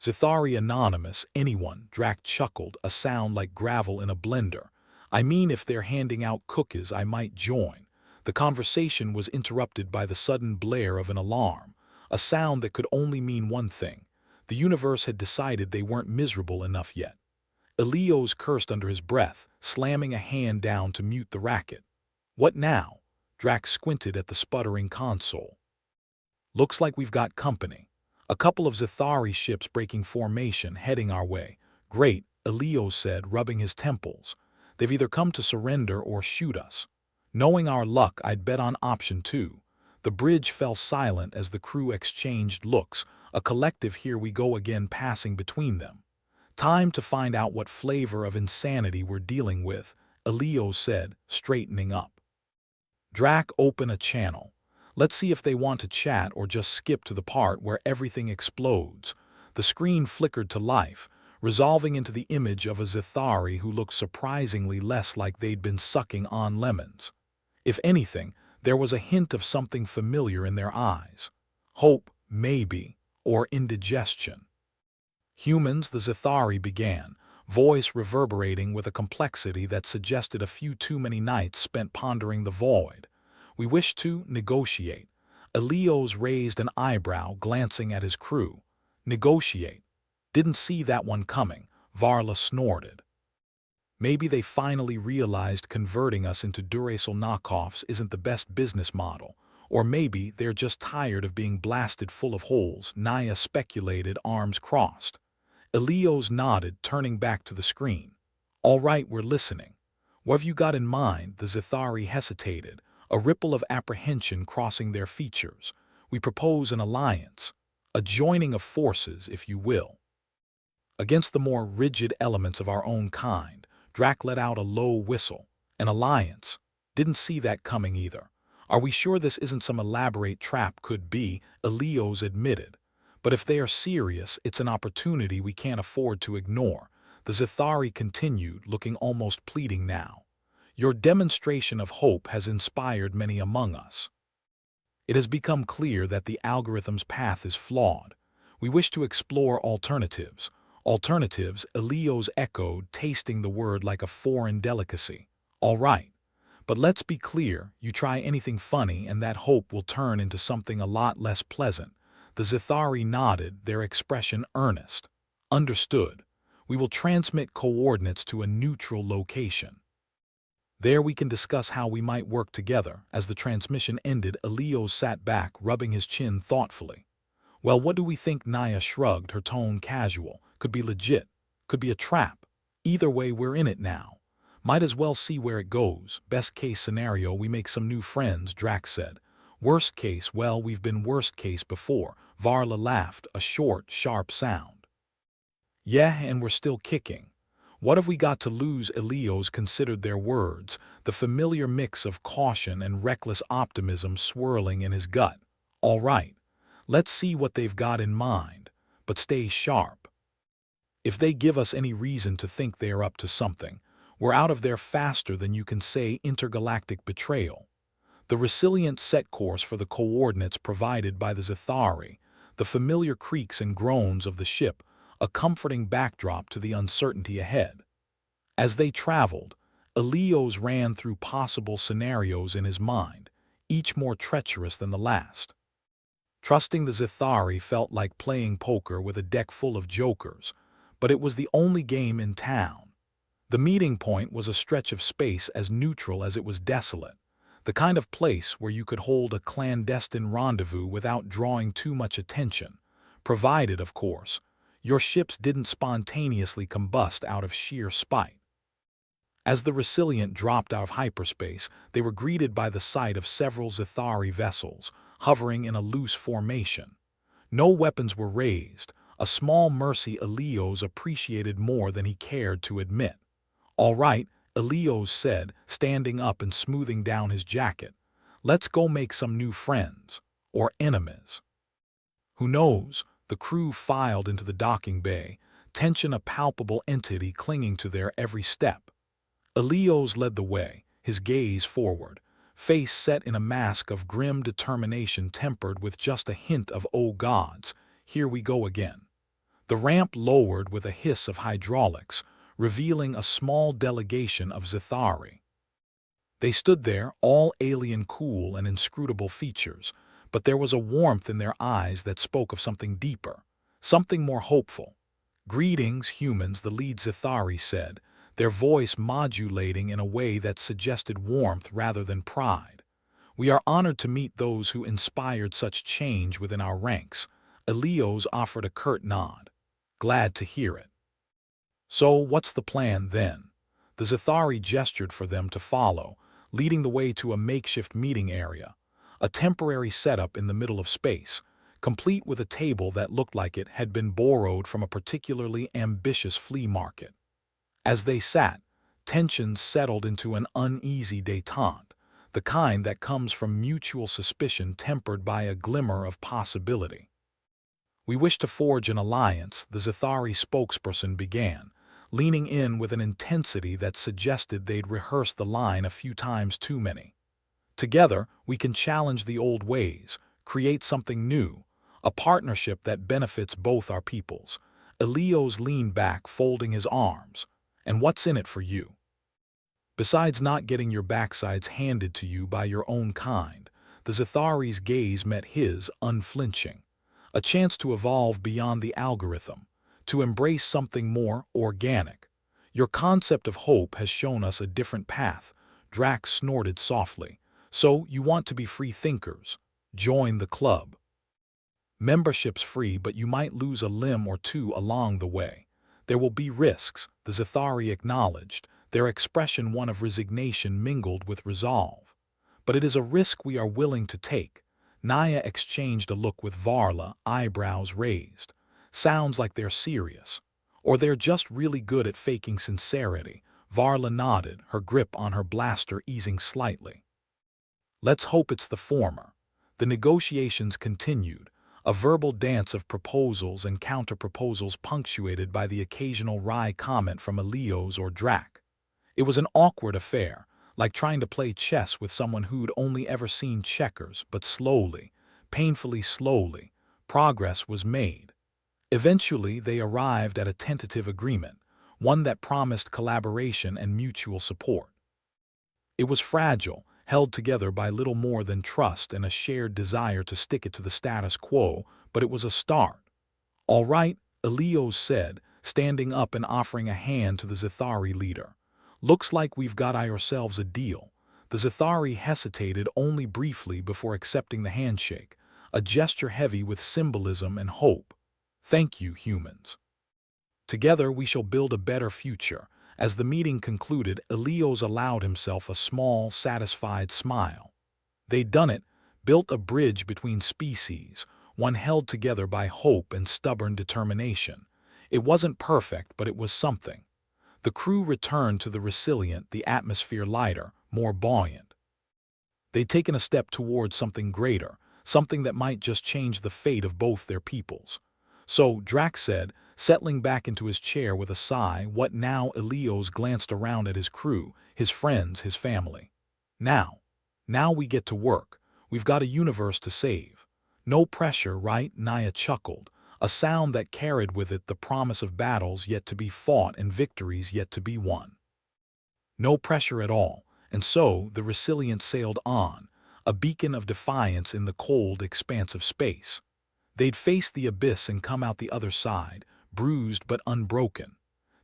A: "Zithari Anonymous, anyone," Drac chuckled, a sound like gravel in a blender. "I mean, if they're handing out cookies, I might join. The conversation was interrupted by the sudden blare of an alarm, a sound that could only mean one thing. The universe had decided they weren't miserable enough yet. Elios cursed under his breath, slamming a hand down to mute the racket. What now? Drax squinted at the sputtering console. Looks like we've got company. A couple of Zethari ships breaking formation, heading our way. Great, Elios said, rubbing his temples. They've either come to surrender or shoot us. Knowing our luck, I'd bet on option 2. The bridge fell silent as the crew exchanged looks, a collective here we go again passing between them. Time to find out what flavor of insanity we're dealing with, Elios said, straightening up. Drac, open a channel. Let's see if they want to chat or just skip to the part where everything explodes. The screen flickered to life, resolving into the image of a Zethari who looked surprisingly less like they'd been sucking on lemons. If anything, there was a hint of something familiar in their eyes. Hope, maybe, or indigestion. Humans, the Zethari began, voice reverberating with a complexity that suggested a few too many nights spent pondering the void. We wish to negotiate. Elios raised an eyebrow, glancing at his crew. Negotiate. Didn't see that one coming, Varla snorted. Maybe they finally realized converting us into Duracell knockoffs isn't the best business model. Or maybe they're just tired of being blasted full of holes, Naya speculated, arms crossed. Elios nodded, turning back to the screen. All right, we're listening. What have you got in mind? The Zethari hesitated, a ripple of apprehension crossing their features. We propose an alliance, a joining of forces, if you will, against the more rigid elements of our own kind. Drac let out a low whistle. An alliance. Didn't see that coming either. Are we sure this isn't some elaborate trap? Could be, Elios admitted. But if they are serious, it's an opportunity we can't afford to ignore. The Zethari continued, looking almost pleading now. Your demonstration of hope has inspired many among us. It has become clear that the algorithm's path is flawed. We wish to explore alternatives. Alternatives, Elios echoed, tasting the word like a foreign delicacy. All right. But let's be clear, you try anything funny and that hope will turn into something a lot less pleasant. The Zethari nodded, their expression earnest. Understood. We will transmit coordinates to a neutral location. There we can discuss how we might work together. As the transmission ended, Elios sat back, rubbing his chin thoughtfully. Well, what do we think? Naya shrugged, her tone casual. Could be legit. Could be a trap. Either way, we're in it now. Might as well see where it goes. Best case scenario, we make some new friends, Drax said. Worst case, well, we've been worst case before. Varla laughed, a short, sharp sound. Yeah, and we're still kicking. What have we got to lose? Elios considered their words, the familiar mix of caution and reckless optimism swirling in his gut. All right, let's see what they've got in mind, but stay sharp. If they give us any reason to think they are up to something, we're out of there faster than you can say intergalactic betrayal. The resilient set course for the coordinates provided by the Zethari, the familiar creaks and groans of the ship, a comforting backdrop to the uncertainty ahead. As they traveled, Elios ran through possible scenarios in his mind, each more treacherous than the last. Trusting the Zethari felt like playing poker with a deck full of jokers, but it was the only game in town. The meeting point was a stretch of space as neutral as it was desolate, the kind of place where you could hold a clandestine rendezvous without drawing too much attention, provided, of course, your ships didn't spontaneously combust out of sheer spite. As the Resilient dropped out of hyperspace, they were greeted by the sight of several Zethari vessels, hovering in a loose formation. No weapons were raised, a small mercy Elios appreciated more than he cared to admit. All right, Elios said, standing up and smoothing down his jacket. Let's go make some new friends. Or enemies. Who knows? The crew filed into the docking bay, tension a palpable entity clinging to their every step. Elios led the way, his gaze forward, face set in a mask of grim determination tempered with just a hint of "oh gods, here we go again." The ramp lowered with a hiss of hydraulics, revealing a small delegation of Zethari. They stood there, all alien cool and inscrutable features, but there was a warmth in their eyes that spoke of something deeper, something more hopeful. "Greetings, humans," the lead Zithari said, their voice modulating in a way that suggested warmth rather than pride. "We are honored to meet those who inspired such change within our ranks." Elios offered a curt nod. "Glad to hear it." "So, what's the plan then?" The Zithari gestured for them to follow, leading the way to a makeshift meeting area, a temporary setup in the middle of space, complete with a table that looked like it had been borrowed from a particularly ambitious flea market. As they sat, tensions settled into an uneasy détente, the kind that comes from mutual suspicion tempered by a glimmer of possibility. "We wish to forge an alliance," the Zithari spokesperson began, leaning in with an intensity that suggested they'd rehearsed the line a few times too many. "Together, we can challenge the old ways, create something new, a partnership that benefits both our peoples." Elios leaned back, folding his arms. "And what's in it for you?" Besides not getting your backsides handed to you by your own kind, the Zithari's gaze met his, unflinching. "A chance to evolve beyond the algorithm, to embrace something more organic. Your concept of hope has shown us a different path." Drax snorted softly. "So, you want to be free thinkers? Join the club. Membership's free, but you might lose a limb or two along the way. There will be risks," the Zithari acknowledged, their expression one of resignation mingled with resolve. "But it is a risk we are willing to take." Naya exchanged a look with Varla, eyebrows raised. "Sounds like they're serious. Or they're just really good at faking sincerity." Varla nodded, her grip on her blaster easing slightly. "Let's hope it's the former." The negotiations continued, a verbal dance of proposals and counter-proposals punctuated by the occasional wry comment from Elios or Drac. It was an awkward affair, like trying to play chess with someone who'd only ever seen checkers, but slowly, painfully slowly, progress was made. Eventually, they arrived at a tentative agreement, one that promised collaboration and mutual support. It was fragile, held together by little more than trust and a shared desire to stick it to the status quo, but it was a start. "All right," Elios said, standing up and offering a hand to the Zithari leader. "Looks like we've got ourselves a deal." The Zithari hesitated only briefly before accepting the handshake, a gesture heavy with symbolism and hope. "Thank you, humans. Together we shall build a better future." As the meeting concluded, Elios allowed himself a small, satisfied smile. They'd done it, built a bridge between species, one held together by hope and stubborn determination. It wasn't perfect, but it was something. The crew returned to the Resilient, the atmosphere lighter, more buoyant. They'd taken a step towards something greater, something that might just change the fate of both their peoples. "So," Drax said, settling back into his chair with a sigh, "what now?" Elios glanced around at his crew, his friends, his family. Now we get to work. We've got a universe to save." "No pressure, right?" Naya chuckled, a sound that carried with it the promise of battles yet to be fought and victories yet to be won. No pressure at all, and so the Resilient sailed on, a beacon of defiance in the cold expanse of space. They'd face the abyss and come out the other side, bruised but unbroken.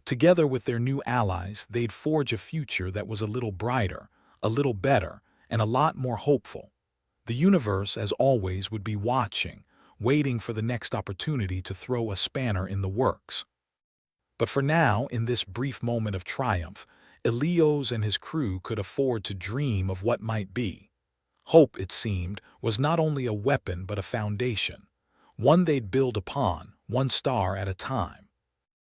A: Together with their new allies, they'd forge a future that was a little brighter, a little better, and a lot more hopeful. The universe, as always, would be watching, waiting for the next opportunity to throw a spanner in the works. But for now, in this brief moment of triumph, Elios and his crew could afford to dream of what might be. Hope, it seemed, was not only a weapon but a foundation, one they'd build upon, one star at a time.